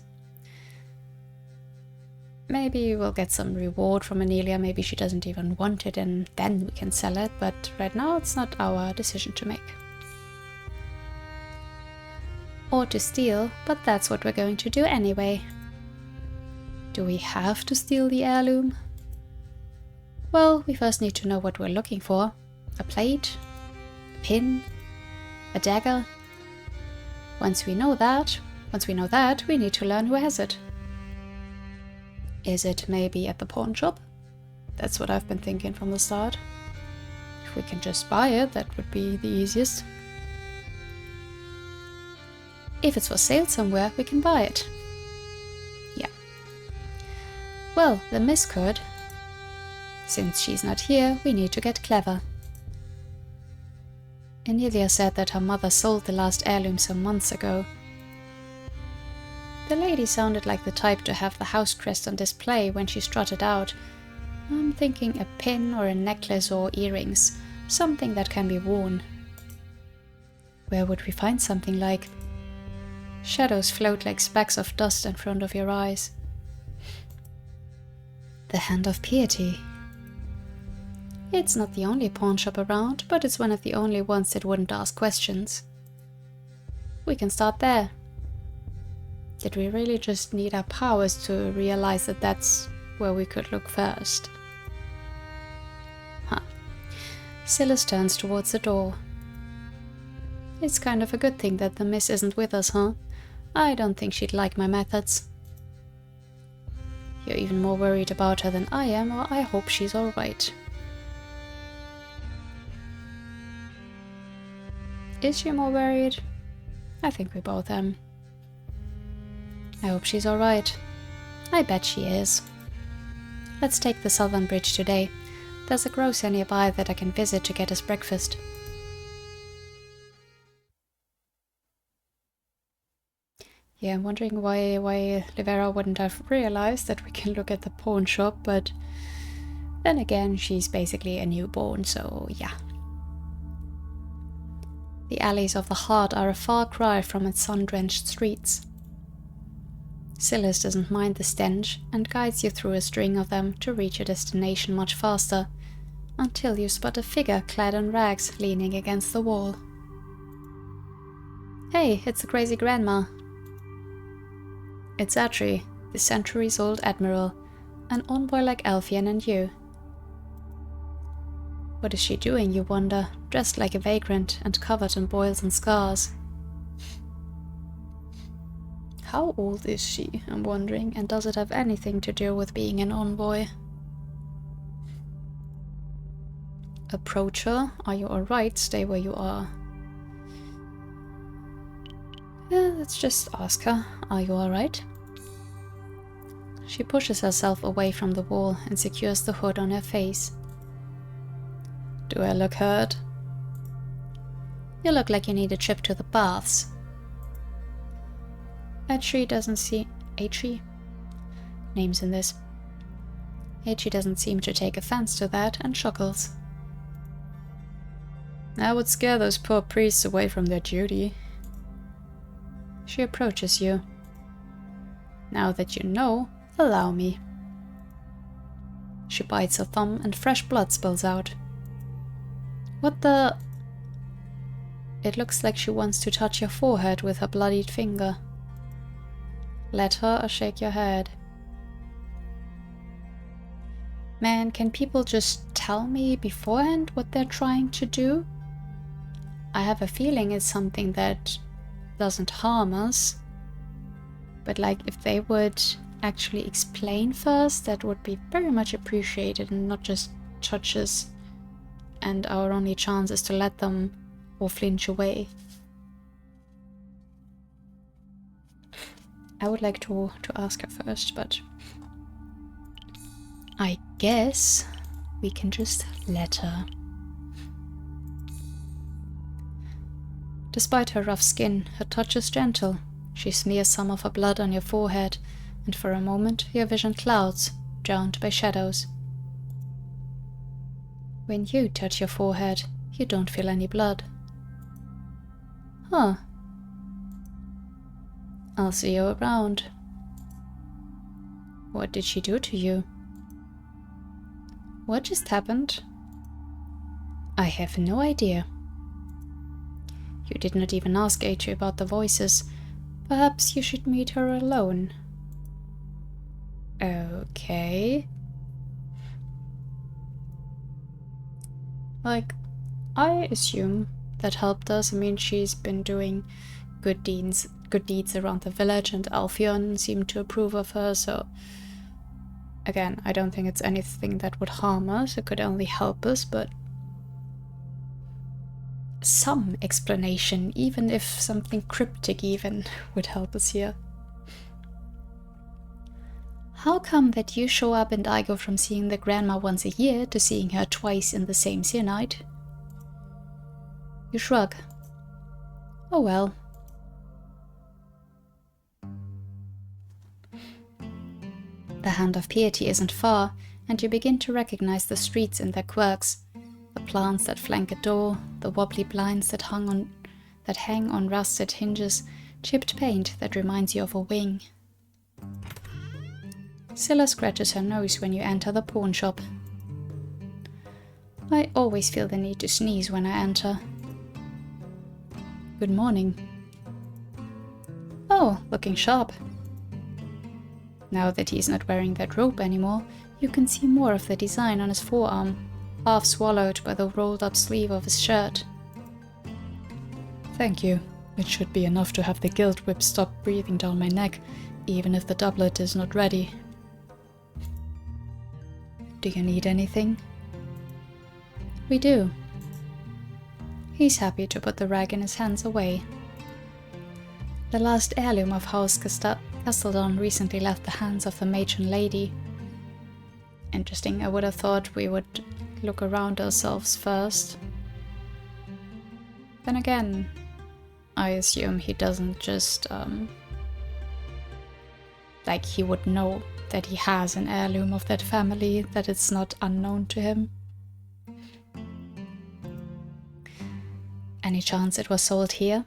Maybe we'll get some reward from Emilia, maybe she doesn't even want it and then we can sell it, but right now it's not our decision to make. Or to steal, but that's what we're going to do anyway. Do we have to steal the heirloom? Well, we first need to know what we're looking for. A plate? A pin? A dagger? Once we know that, we need to learn who has it. Is it maybe at the pawn shop? That's what I've been thinking from the start. If we can just buy it, that would be the easiest. If it's for sale somewhere, we can buy it. Yeah. Well, the miss could. Since she's not here, we need to get clever. Emilia said that her mother sold the last heirloom some months ago. The lady sounded like the type to have the house crest on display when she strutted out. I'm thinking a pin or a necklace or earrings, something that can be worn. Where would we find something like? Shadows float like specks of dust in front of your eyes. The Hand of Piety. It's not the only pawn shop around, but it's one of the only ones that wouldn't ask questions. We can start there. Did we really just need our powers to realize that that's where we could look first? Huh. Silas turns towards the door. It's kind of a good thing that the miss isn't with us, huh? I don't think she'd like my methods. You're even more worried about her than I am, or I hope she's alright. Is she more worried? I think we both am. I hope she's alright. I bet she is. Let's take the Southern Bridge today. There's a grocer nearby that I can visit to get us breakfast. Yeah, I'm wondering why Livera wouldn't have realized that we can look at the pawn shop, but then again, she's basically a newborn, so yeah. The alleys of the heart are a far cry from its sun-drenched streets. Silas doesn't mind the stench and guides you through a string of them to reach your destination much faster, until you spot a figure clad in rags leaning against the wall. Hey, it's the crazy grandma. It's Atri, the centuries-old admiral, an envoy like Alfian and you. What is she doing, you wonder, dressed like a vagrant and covered in boils and scars? How old is she, I'm wondering, and does it have anything to do with being an envoy? Approach her. Are you alright? Stay where you are. Yeah, let's just ask her. Are you alright? She pushes herself away from the wall and secures the hood on her face. Do I look hurt? You look like you need a trip to the baths. Atri doesn't see... Atri? Names in this. Atri doesn't seem to take offense to that and chuckles. That would scare those poor priests away from their duty. She approaches you. Now that you know, allow me. She bites her thumb and fresh blood spills out. What the... It looks like she wants to touch your forehead with her bloodied finger. Let her or shake your head. Man, can people just tell me beforehand what they're trying to do? I have a feeling it's something that doesn't harm us. But like, if they would actually explain first, that would be very much appreciated, and not just touches. And our only chance is to let them or flinch away. I would like to ask her first, but I guess we can just let her. Despite her rough skin, her touch is gentle. She smears some of her blood on your forehead, and for a moment your vision clouds, drowned by shadows. When you touch your forehead, you don't feel any blood. Huh. I'll see you around. What did she do to you? What just happened? I have no idea. You did not even ask Atri about the voices. Perhaps you should meet her alone. Okay. Like, I assume that helped us. I mean, she's been doing good deeds around the village, and Alfion seemed to approve of her, so again, I don't think it's anything that would harm us. It could only help us, but some explanation, even if something cryptic even, would help us here. How come that you show up and I go from seeing the grandma once a year to seeing her twice in the same night? You shrug. Oh well. The hand of piety isn't far, and you begin to recognize the streets and their quirks. The plants that flank a door, the wobbly blinds that hang on rusted hinges, chipped paint that reminds you of a wing. Scylla scratches her nose when you enter the pawn shop. I always feel the need to sneeze when I enter. Good morning. Oh, looking sharp. Now that he's not wearing that robe anymore, you can see more of the design on his forearm, half swallowed by the rolled-up sleeve of his shirt. Thank you. It should be enough to have the guilt whip stop breathing down my neck, even if the doublet is not ready. Do you need anything? We do. He's happy to put the rag in his hands away. The last heirloom of House Castledon recently left the hands of the matron lady. Interesting, I would have thought we would look around ourselves first. Then again, I assume he doesn't just, like, he would know that he has an heirloom of that family, that it's not unknown to him. Any chance it was sold here?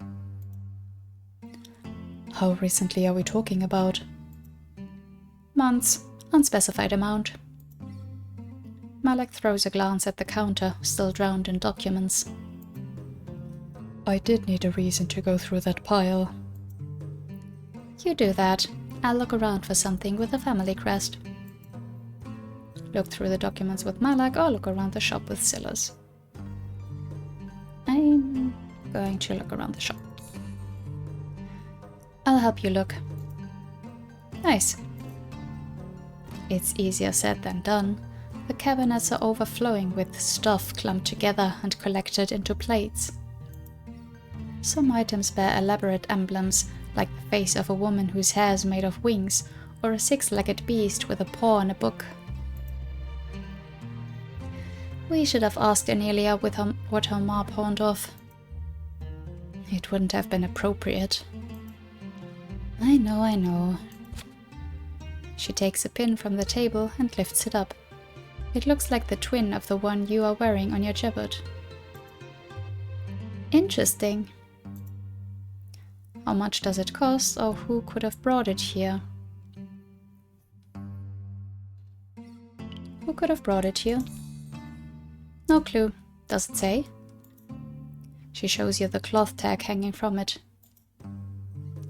How recently are we talking about? Months, unspecified amount. Malak throws a glance at the counter, still drowned in documents. I did need a reason to go through that pile. You do that. I'll look around for something with a family crest. Look through the documents with Malak or look around the shop with Silas. I'm going to look around the shop. I'll help you look. Nice. It's easier said than done. The cabinets are overflowing with stuff clumped together and collected into plates. Some items bear elaborate emblems, like the face of a woman whose hair is made of wings, or a six-legged beast with a paw and a book. We should have asked Anelia what her ma pawned off. It wouldn't have been appropriate. I know. She takes a pin from the table and lifts it up. It looks like the twin of the one you are wearing on your gibbet. Interesting. How much does it cost, or who could have brought it here? Who could have brought it here? No clue. Does it say? She shows you the cloth tag hanging from it.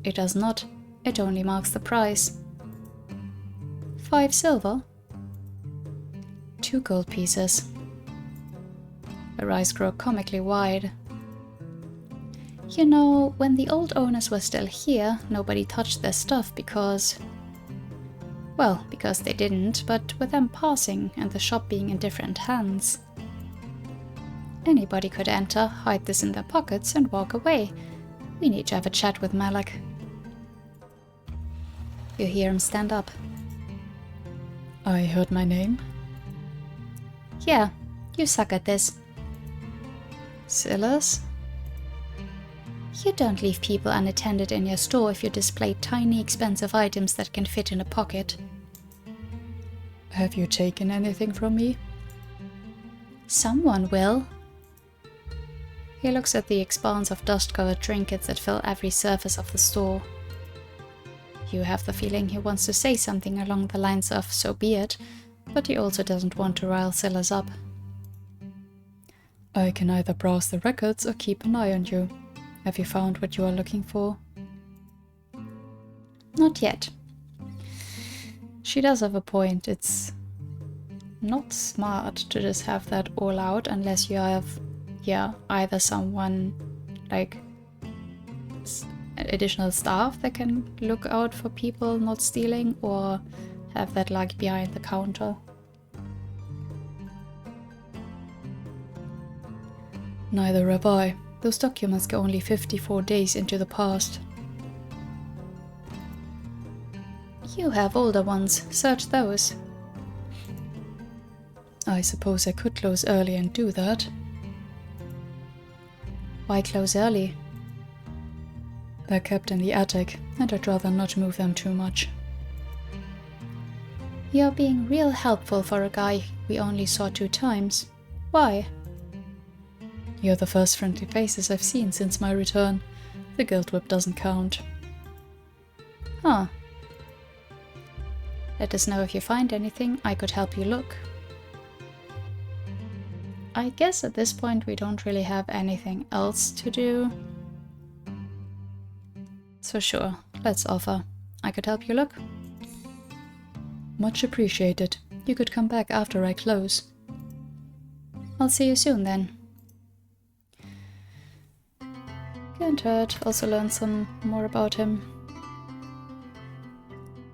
It does not. It only marks the price. 5 silver? 2 gold pieces. Her eyes grow comically wide. You know, when the old owners were still here, nobody touched their stuff because... Well, because they didn't, but with them passing and the shop being in different hands. Anybody could enter, hide this in their pockets, and walk away. We need to have a chat with Malak. You hear him stand up. I heard my name? Yeah, you suck at this. Silas? You don't leave people unattended in your store if you display tiny expensive items that can fit in a pocket. Have you taken anything from me? Someone will. He looks at the expanse of dust-covered trinkets that fill every surface of the store. You have the feeling he wants to say something along the lines of "so be it," but he also doesn't want to rile Silas up. I can either browse the records or keep an eye on you. Have you found what you are looking for? Not yet. She does have a point. It's not smart to just have that all out unless you have, either someone like additional staff that can look out for people not stealing, or have that like behind the counter. Neither have I. Those documents go only 54 days into the past. You have older ones. Search those. I suppose I could close early and do that. Why close early? They're kept in the attic, and I'd rather not move them too much. You're being real helpful for a guy we only saw 2 times. Why? You're the first friendly faces I've seen since my return. The guilt whip doesn't count. Huh. Let us know if you find anything. I could help you look. I guess at this point we don't really have anything else to do. So sure, let's offer. I could help you look. Much appreciated. You could come back after I close. I'll see you soon then. Can't hurt. Also learn some more about him.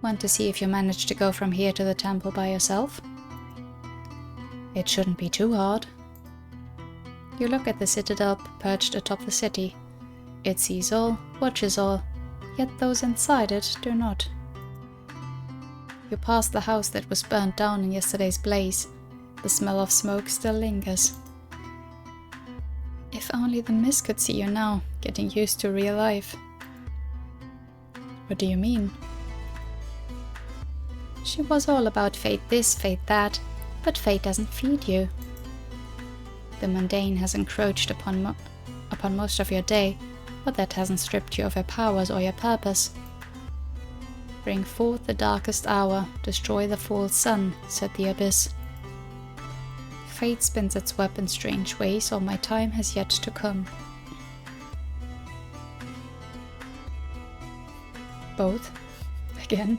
Want to see if you managed to go from here to the temple by yourself? It shouldn't be too hard. You look at the citadel perched atop the city. It sees all, watches all, yet those inside it do not. You pass the house that was burnt down in yesterday's blaze. The smell of smoke still lingers. If only the mist could see you now, getting used to real life. What do you mean? She was all about fate this, fate that, but fate doesn't feed you. The mundane has encroached upon most of your day, but that hasn't stripped you of your powers or your purpose. Bring forth the darkest hour, destroy the false sun, said the abyss. Fate spins its web in strange ways, or my time has yet to come. Both? again.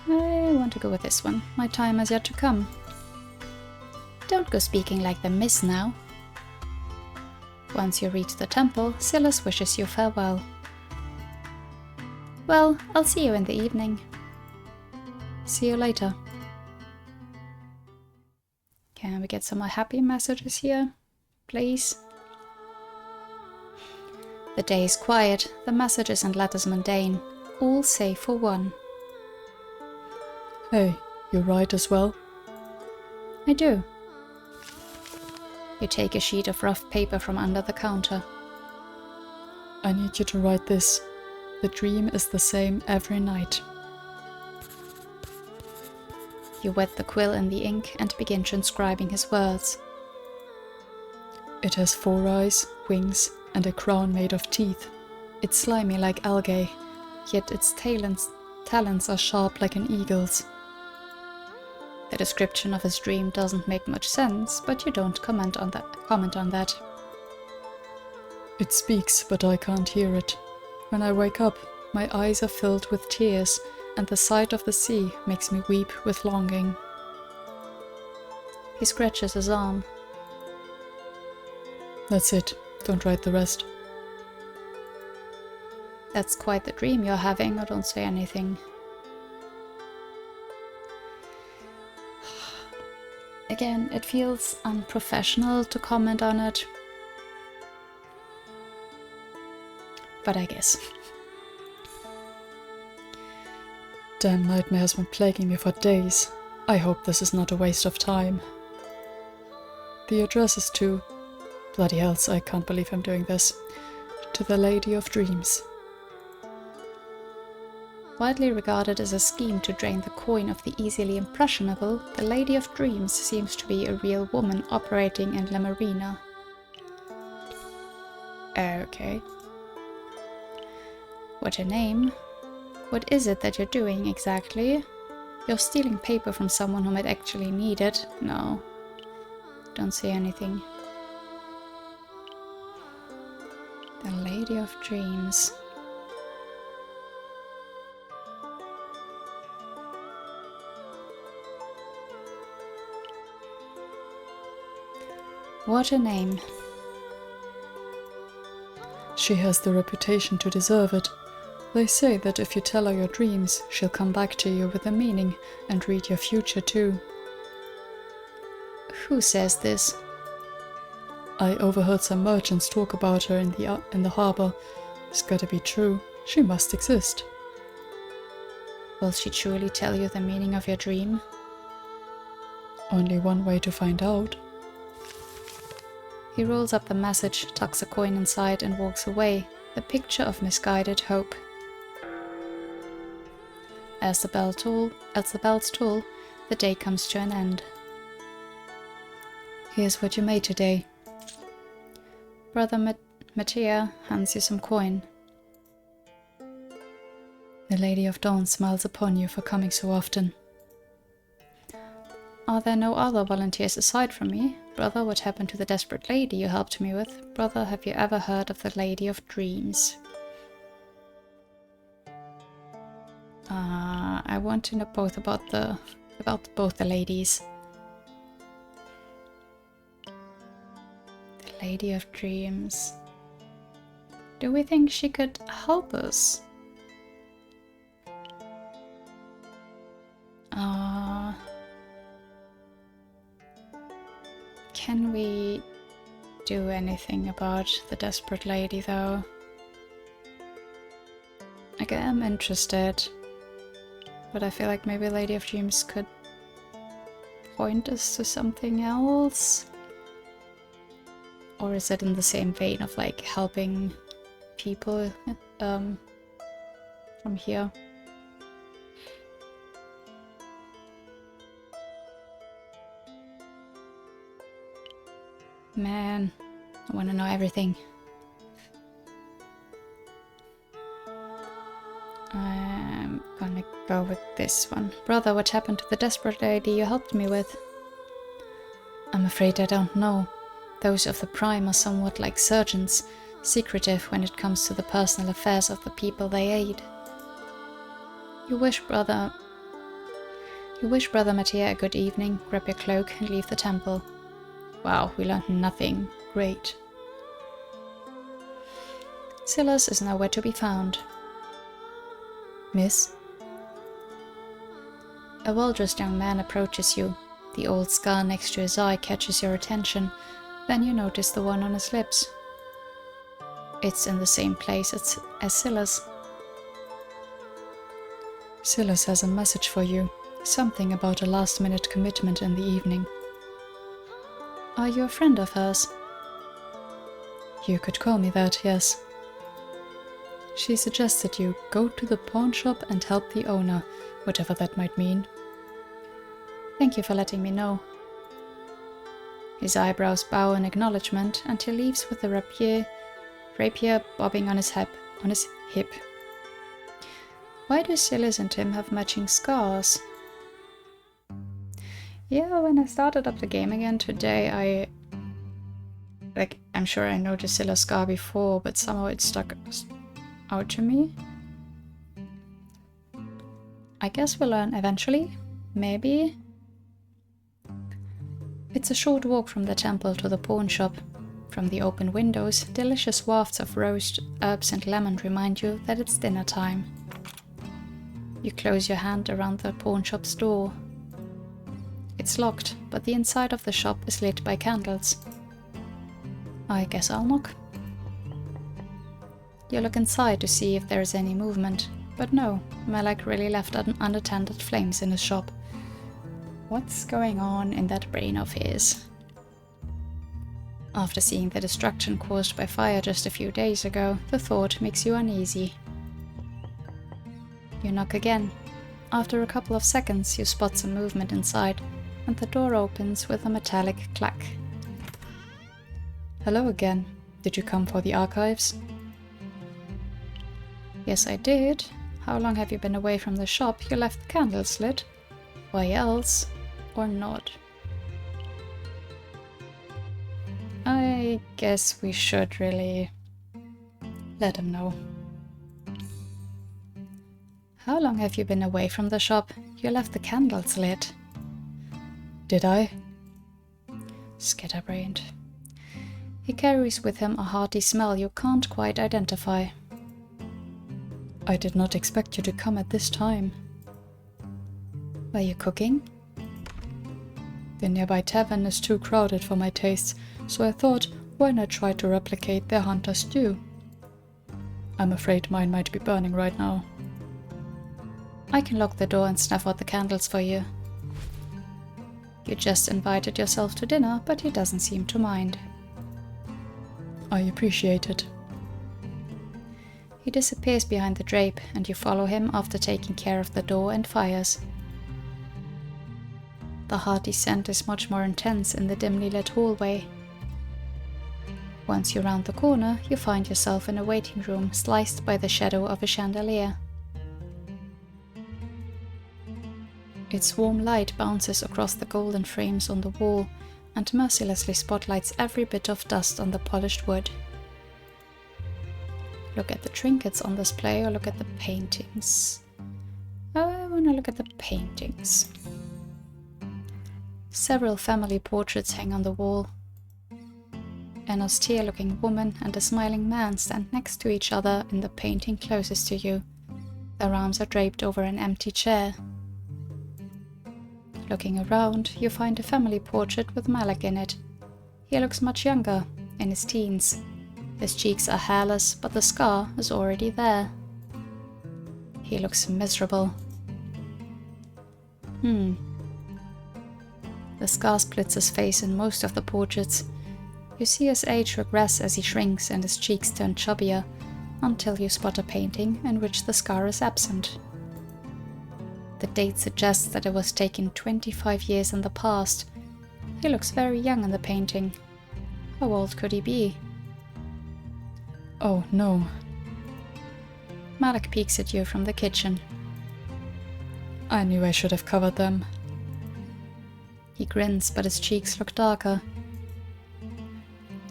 I want to go with this one. My time has yet to come. Don't go speaking like the miss now. Once you reach the temple, Silas wishes you farewell. Well, I'll see you in the evening. See you later. Can we get some more happy messages here, please? The day is quiet, the messages and letters mundane, all save for one. Hey, you write as well? I do. You take a sheet of rough paper from under the counter. I need you to write this. The dream is the same every night. You wet the quill in the ink and begin transcribing his words. It has 4 eyes, wings, and a crown made of teeth. It's slimy like algae, yet its talons are sharp like an eagle's. The description of his dream doesn't make much sense, but you don't comment on that. It speaks, but I can't hear it. When I wake up, my eyes are filled with tears, and the sight of the sea makes me weep with longing. He scratches his arm. That's it. Don't write the rest. That's quite the dream you're having, or don't say anything. Again, it feels unprofessional to comment on it. But I guess. Damn nightmare has been plaguing me for days. I hope this is not a waste of time. The address is to... Bloody hells, I can't believe I'm doing this. To the Lady of Dreams. Widely regarded as a scheme to drain the coin of the easily impressionable, the Lady of Dreams seems to be a real woman operating in La Marina. Okay. What's your name? What is it that you're doing exactly? You're stealing paper from someone who might actually need it. No. Don't say anything. The Lady of Dreams. What a name. She has the reputation to deserve it. They say that if you tell her your dreams, she'll come back to you with a meaning and read your future too. Who says this? I overheard some merchants talk about her in the harbor. It's gotta be true. She must exist. Will she truly tell you the meaning of your dream? Only one way to find out. He rolls up the message, tucks a coin inside and walks away, the picture of misguided hope. As the bells toll, the day comes to an end. Here's what you made today. Brother Mattia hands you some coin. The Lady of Dawn smiles upon you for coming so often. Are there no other volunteers aside from me? Brother, what happened to the desperate lady you helped me with? Brother, have you ever heard of the Lady of Dreams? I want to know about both the ladies. The Lady of Dreams. Do we think she could help us? Can we do anything about the desperate lady, though? Like, I am interested, but I feel like maybe Lady of Dreams could point us to something else? Or is it in the same vein of, like, helping people from here? Man, I want to know everything. I'm gonna go with this one. Brother, what happened to the desperate lady you helped me with? I'm afraid I don't know. Those of the Prime are somewhat like surgeons. secretive when it comes to the personal affairs of the people they aid. You wish Brother Mattia a good evening, grab your cloak and leave the temple. Wow, we learned nothing. Great. Silas is nowhere to be found. Miss? A well-dressed young man approaches you. The old scar next to his eye catches your attention, then you notice the one on his lips. It's in the same place as Silas. Silas has a message for you. Something about a last-minute commitment in the evening. Are you a friend of hers? You could call me that, yes. She suggested you go to the pawn shop and help the owner, whatever that might mean. Thank you for letting me know. His eyebrows bow in acknowledgement, and he leaves with the rapier bobbing on his hip. Why do Silas and Tim have matching scars? Yeah, when I started up the game again today, I'm sure I noticed Silas' scar before, but somehow it stuck out to me. I guess we'll learn eventually. Maybe. It's a short walk from the temple to the pawn shop. From the open windows, delicious wafts of roast herbs and lemon remind you that it's dinner time. You close your hand around the pawn shop's door. It's locked, but the inside of the shop is lit by candles. I guess I'll knock. You look inside to see if there is any movement, but no, Malak really left unattended flames in his shop. What's going on in that brain of his? After seeing the destruction caused by fire just a few days ago, the thought makes you uneasy. You knock again. After a couple of seconds, you spot some movement inside, and the door opens with a metallic clack. Hello again. Did you come for the archives? Yes, I did. How long have you been away from the shop? You left the candles lit. Why else? Or not? I guess we should really let him know. How long have you been away from the shop? You left the candles lit. Did I? Scatterbrained. He carries with him a hearty smell you can't quite identify. I did not expect you to come at this time. Were you cooking? The nearby tavern is too crowded for my tastes, so I thought, why not try to replicate their hunter stew? I'm afraid mine might be burning right now. I can lock the door and snuff out the candles for you. You just invited yourself to dinner, but he doesn't seem to mind. I appreciate it. He disappears behind the drape, and you follow him after taking care of the door and fires. The hearty scent is much more intense in the dimly lit hallway. Once you round the corner, you find yourself in a waiting room sliced by the shadow of a chandelier. Its warm light bounces across the golden frames on the wall and mercilessly spotlights every bit of dust on the polished wood. Look at the trinkets on display or look at the paintings. I want to look at the paintings. Several family portraits hang on the wall. An austere-looking woman and a smiling man stand next to each other in the painting closest to you. Their arms are draped over an empty chair. Looking around, you find a family portrait with Malak in it. He looks much younger, in his teens. His cheeks are hairless, but the scar is already there. He looks miserable. The scar splits his face in most of the portraits. You see his age regress as he shrinks and his cheeks turn chubbier, until you spot a painting in which the scar is absent. The date suggests that it was taken 25 years in the past. He looks very young in the painting. How old could he be? Oh no. Malak peeks at you from the kitchen. I knew I should have covered them. He grins, but his cheeks look darker.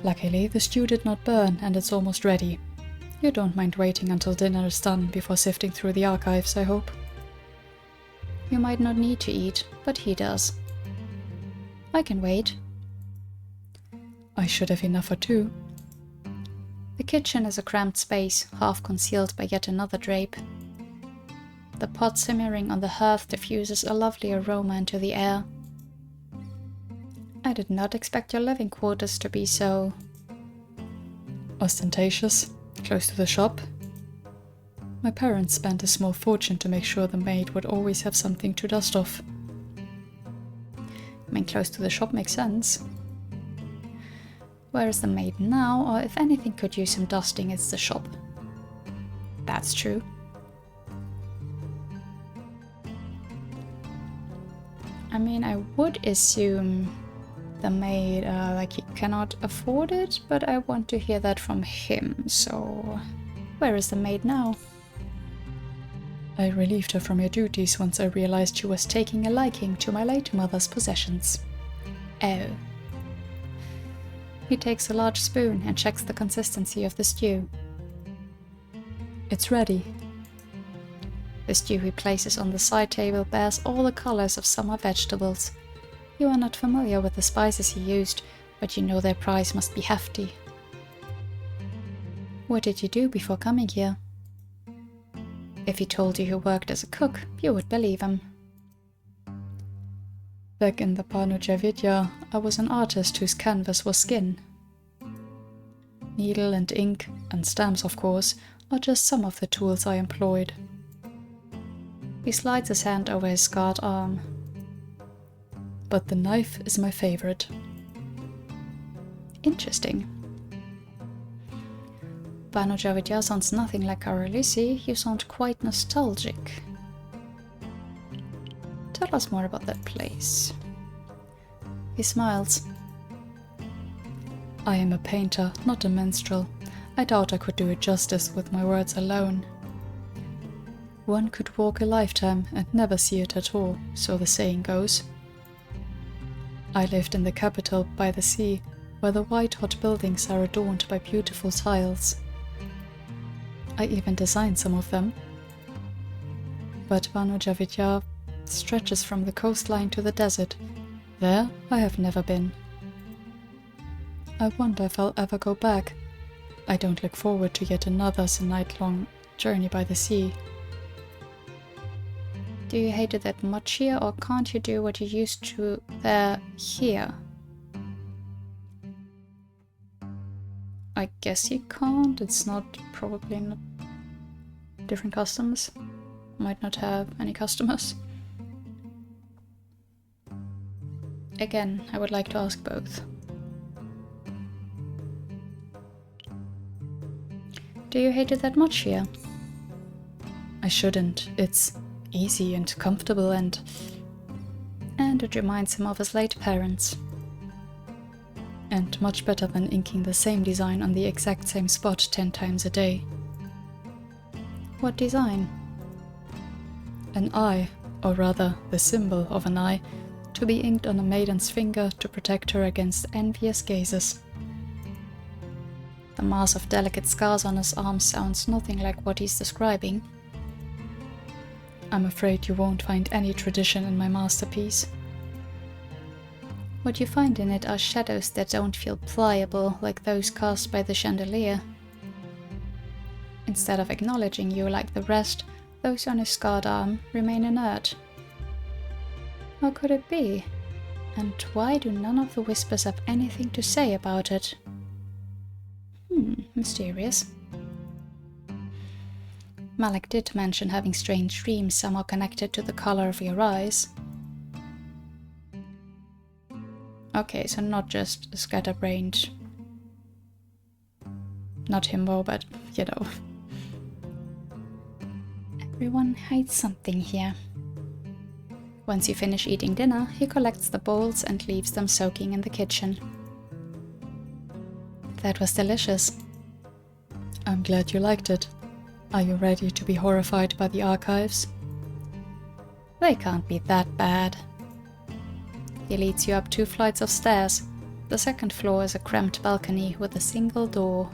Luckily, the stew did not burn and it's almost ready. You don't mind waiting until dinner is done before sifting through the archives, I hope. You might not need to eat, but he does. I can wait. I should have enough for two. The kitchen is a cramped space, half concealed by yet another drape. The pot simmering on the hearth diffuses a lovely aroma into the air. I did not expect your living quarters to be so... ostentatious, close to the shop. My parents spent a small fortune to make sure the maid would always have something to dust off. I mean, close to the shop makes sense. Where is the maid now, or if anything could use some dusting, it's the shop. That's true. I mean, I would assume the maid, he cannot afford it, but I want to hear that from him, so... Where is the maid now? I relieved her from her duties once I realized she was taking a liking to my late mother's possessions. Oh. He takes a large spoon and checks the consistency of the stew. It's ready. The stew he places on the side table bears all the colors of summer vegetables. You are not familiar with the spices he used, but you know their price must be hefty. What did you do before coming here? If he told you he worked as a cook, you would believe him. Back in the Panoja Vidya, I was an artist whose canvas was skin. Needle and ink, and stamps of course, are just some of the tools I employed. He slides his hand over his scarred arm. But the knife is my favorite. Interesting. Panoja Vidya sounds nothing like Karolisi, you sound quite nostalgic. Tell us more about that place. He smiles. I am a painter, not a minstrel. I doubt I could do it justice with my words alone. One could walk a lifetime and never see it at all, so the saying goes. I lived in the capital by the sea, where the white-hot buildings are adorned by beautiful tiles. I even designed some of them. But Panoja Vidya stretches from the coastline to the desert. There I have never been. I wonder if I'll ever go back. I don't look forward to yet another night-long journey by the sea. Do you hate it that much here, or can't you do what you used to there here? I guess you can't. It's probably not different customers. Might not have any customers. Again, I would like to ask both. Do you hate it that much here? I shouldn't. It's easy and comfortable and it reminds him of his late parents. And much better than inking the same design on the exact same spot 10 times a day. What design? An eye, or rather the symbol of an eye, to be inked on a maiden's finger to protect her against envious gazes. The mass of delicate scars on his arm sounds nothing like what he's describing. I'm afraid you won't find any tradition in my masterpiece. What you find in it are shadows that don't feel pliable like those cast by the chandelier. Instead of acknowledging you like the rest, those on his scarred arm remain inert. How could it be? And why do none of the whispers have anything to say about it? Mysterious. Malik did mention having strange dreams somehow connected to the color of your eyes. Okay, so not just a scatterbrained... Not himbo, but, you know. Everyone hides something here. Once you finish eating dinner, he collects the bowls and leaves them soaking in the kitchen. That was delicious. I'm glad you liked it. Are you ready to be horrified by the archives? They can't be that bad. He leads you up 2 flights of stairs. The second floor is a cramped balcony with a single door.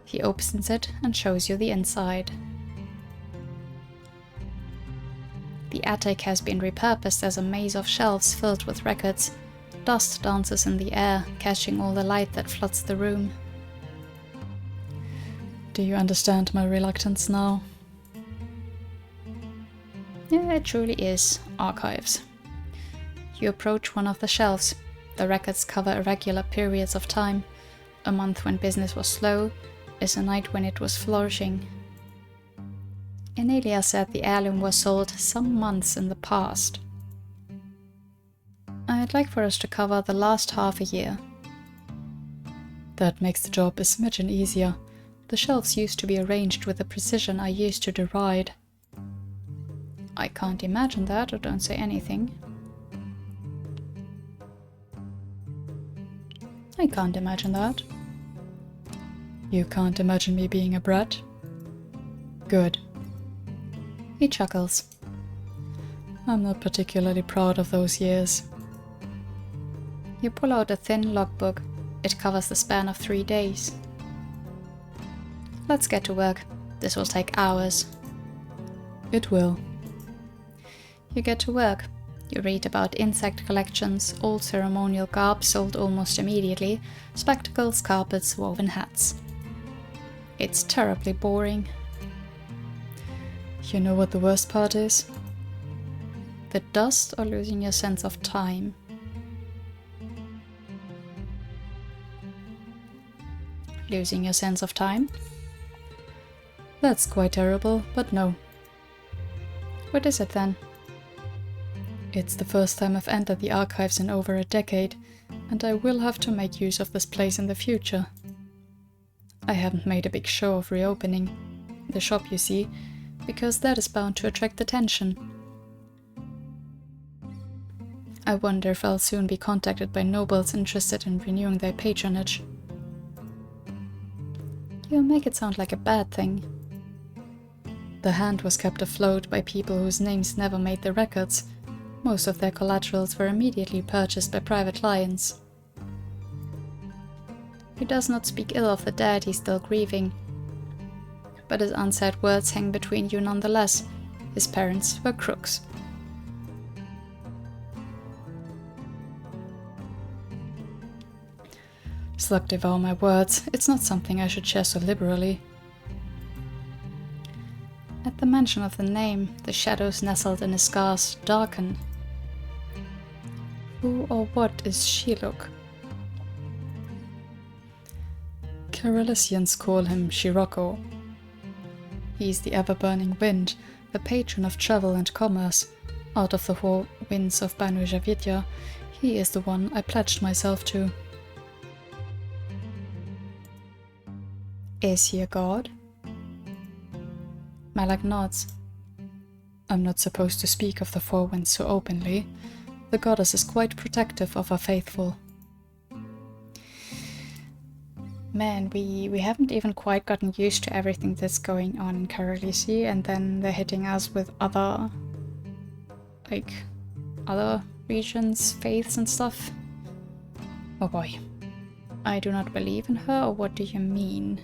He opens it and shows you the inside. The attic has been repurposed as a maze of shelves filled with records. Dust dances in the air, catching all the light that floods the room. Do you understand my reluctance now? Yeah, it truly is archives. You approach one of the shelves. The records cover irregular periods of time. A month when business was slow is a night when it was flourishing. Enelia said the heirloom was sold some months in the past. I'd like for us to cover the last half a year. That makes the job a smidgen easier. The shelves used to be arranged with the precision I used to deride. I can't imagine that, or don't say anything. I can't imagine that. You can't imagine me being a brat? Good. He chuckles. I'm not particularly proud of those years. You pull out a thin logbook. It covers the span of 3 days. Let's get to work. This will take hours. It will. You get to work. You read about insect collections, old ceremonial garb sold almost immediately, spectacles, carpets, woven hats. It's terribly boring. You know what the worst part is? The dust or losing your sense of time. Losing your sense of time? That's quite terrible, but no. What is it then? It's the first time I've entered the archives in over a decade, and I will have to make use of this place in the future. I haven't made a big show of reopening the shop, you see, because that is bound to attract attention. I wonder if I'll soon be contacted by nobles interested in renewing their patronage. You make it sound like a bad thing. The hand was kept afloat by people whose names never made the records. Most of their collaterals were immediately purchased by private clients. He does not speak ill of the dead he's still grieving, but his unsaid words hang between you nonetheless. His parents were crooks. Slug devour my words. It's not something I should share so liberally. At the mention of the name, the shadows nestled in his scars darken. Who or what is Shiluk? Carolisians call him Shiroko. He is the ever-burning wind, the patron of travel and commerce. Out of the four winds of Banu Javidya, he is the one I pledged myself to. Is he a god? Malak nods. I'm not supposed to speak of the four winds so openly. The goddess is quite protective of her faithful. Man, we haven't even quite gotten used to everything that's going on in Karalisi, and then they're hitting us with other regions, faiths and stuff. Oh boy. I do not believe in her, or what do you mean?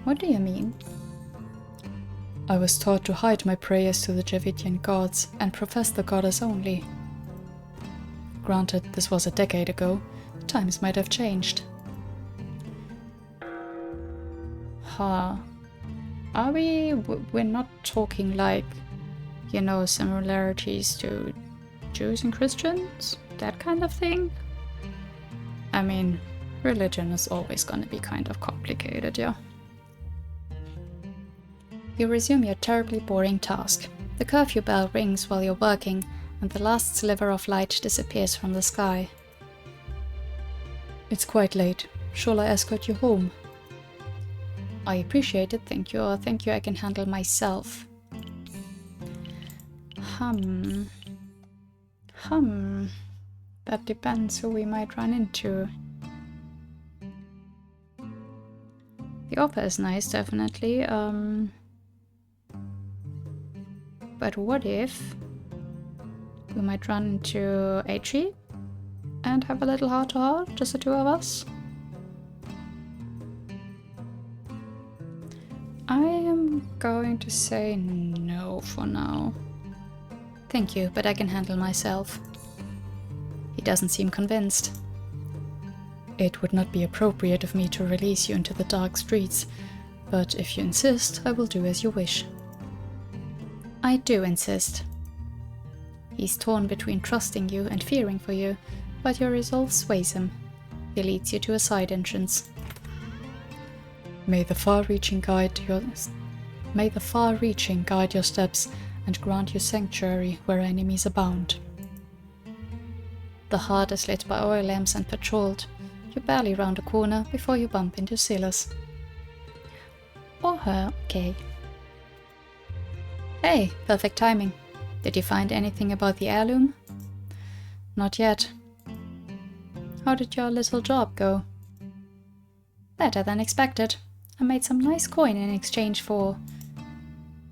What do you mean? I was taught to hide my prayers to the Javidian gods and profess the goddess only. Granted, this was a decade ago. Times might have changed. Huh. Are we? We're not talking like, you know, similarities to Jews and Christians? That kind of thing? I mean, religion is always gonna be kind of complicated, yeah. You resume your terribly boring task. The curfew bell rings while you're working, and the last sliver of light disappears from the sky. It's quite late. Shall I escort you home? I appreciate it, thank you, or thank you, I can handle myself. That depends who we might run into. The offer is nice, definitely, but what if We might run into a tree and have a little heart-to-heart, just the two of us. I am going to say no for now. Thank you, but I can handle myself. He doesn't seem convinced. It would not be appropriate of me to release you into the dark streets, but if you insist, I will do as you wish. I do insist. He's torn between trusting you and fearing for you, but your resolve sways him. He leads you to a side entrance. May the far-reaching guide your steps and grant you sanctuary where enemies abound. The heart is lit by oil lamps and patrolled. You barely round a corner before you bump into Silas. Or her, okay. Hey, perfect timing. Did you find anything about the heirloom? Not yet. How did your little job go? Better than expected. I made some nice coin in exchange for...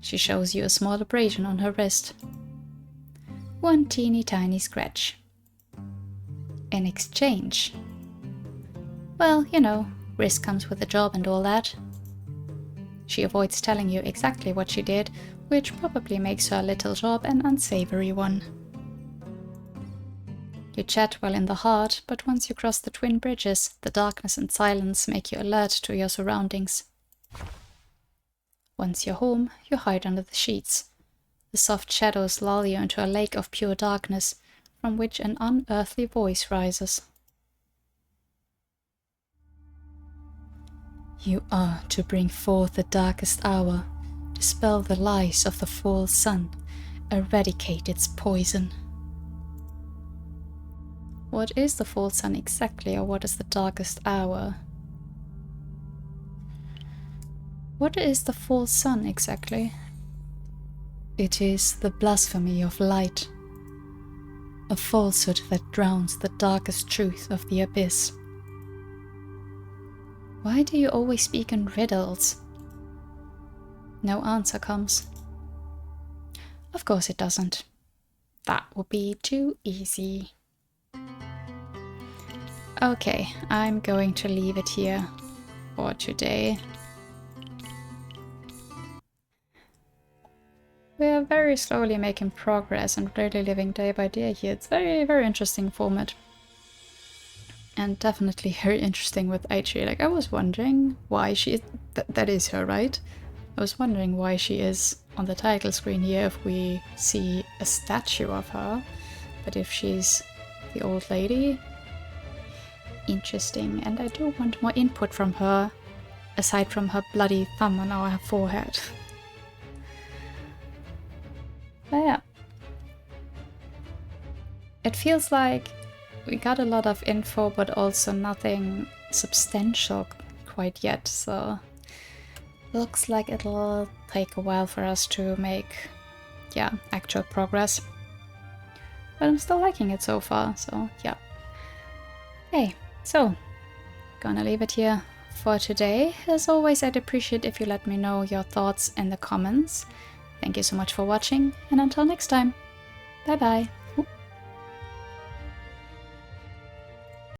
She shows you a small abrasion on her wrist. One teeny tiny scratch. In exchange. Well, you know, risk comes with the job and all that. She avoids telling you exactly what she did, which probably makes her little job an unsavory one. You chat well in the heart, but once you cross the twin bridges, the darkness and silence make you alert to your surroundings. Once you're home, you hide under the sheets. The soft shadows lull you into a lake of pure darkness, from which an unearthly voice rises. You are to bring forth the darkest hour, dispel the lies of the false sun, eradicate its poison. What is the false sun exactly, or what is the darkest hour? What is the false sun exactly? It is the blasphemy of light, a falsehood that drowns the darkest truth of the abyss. Why do you always speak in riddles? No answer comes. Of course it doesn't. That would be too easy. Okay, I'm going to leave it here for today. We are very slowly making progress and really living day by day here. It's very, very interesting format. And definitely very interesting with Aichi. Like, I was wondering why she is... that is her, right? I was wondering why she is on the title screen here if we see a statue of her. But if she's the old lady... Interesting. And I do want more input from her, aside from her bloody thumb on our forehead. But yeah. It feels like we got a lot of info, but also nothing substantial quite yet, so looks like it'll take a while for us to make, yeah, actual progress. But I'm still liking it so far, so yeah. Okay, so gonna leave it here for today. As always, I'd appreciate if you let me know your thoughts in the comments. Thank you so much for watching, and until next time, bye bye.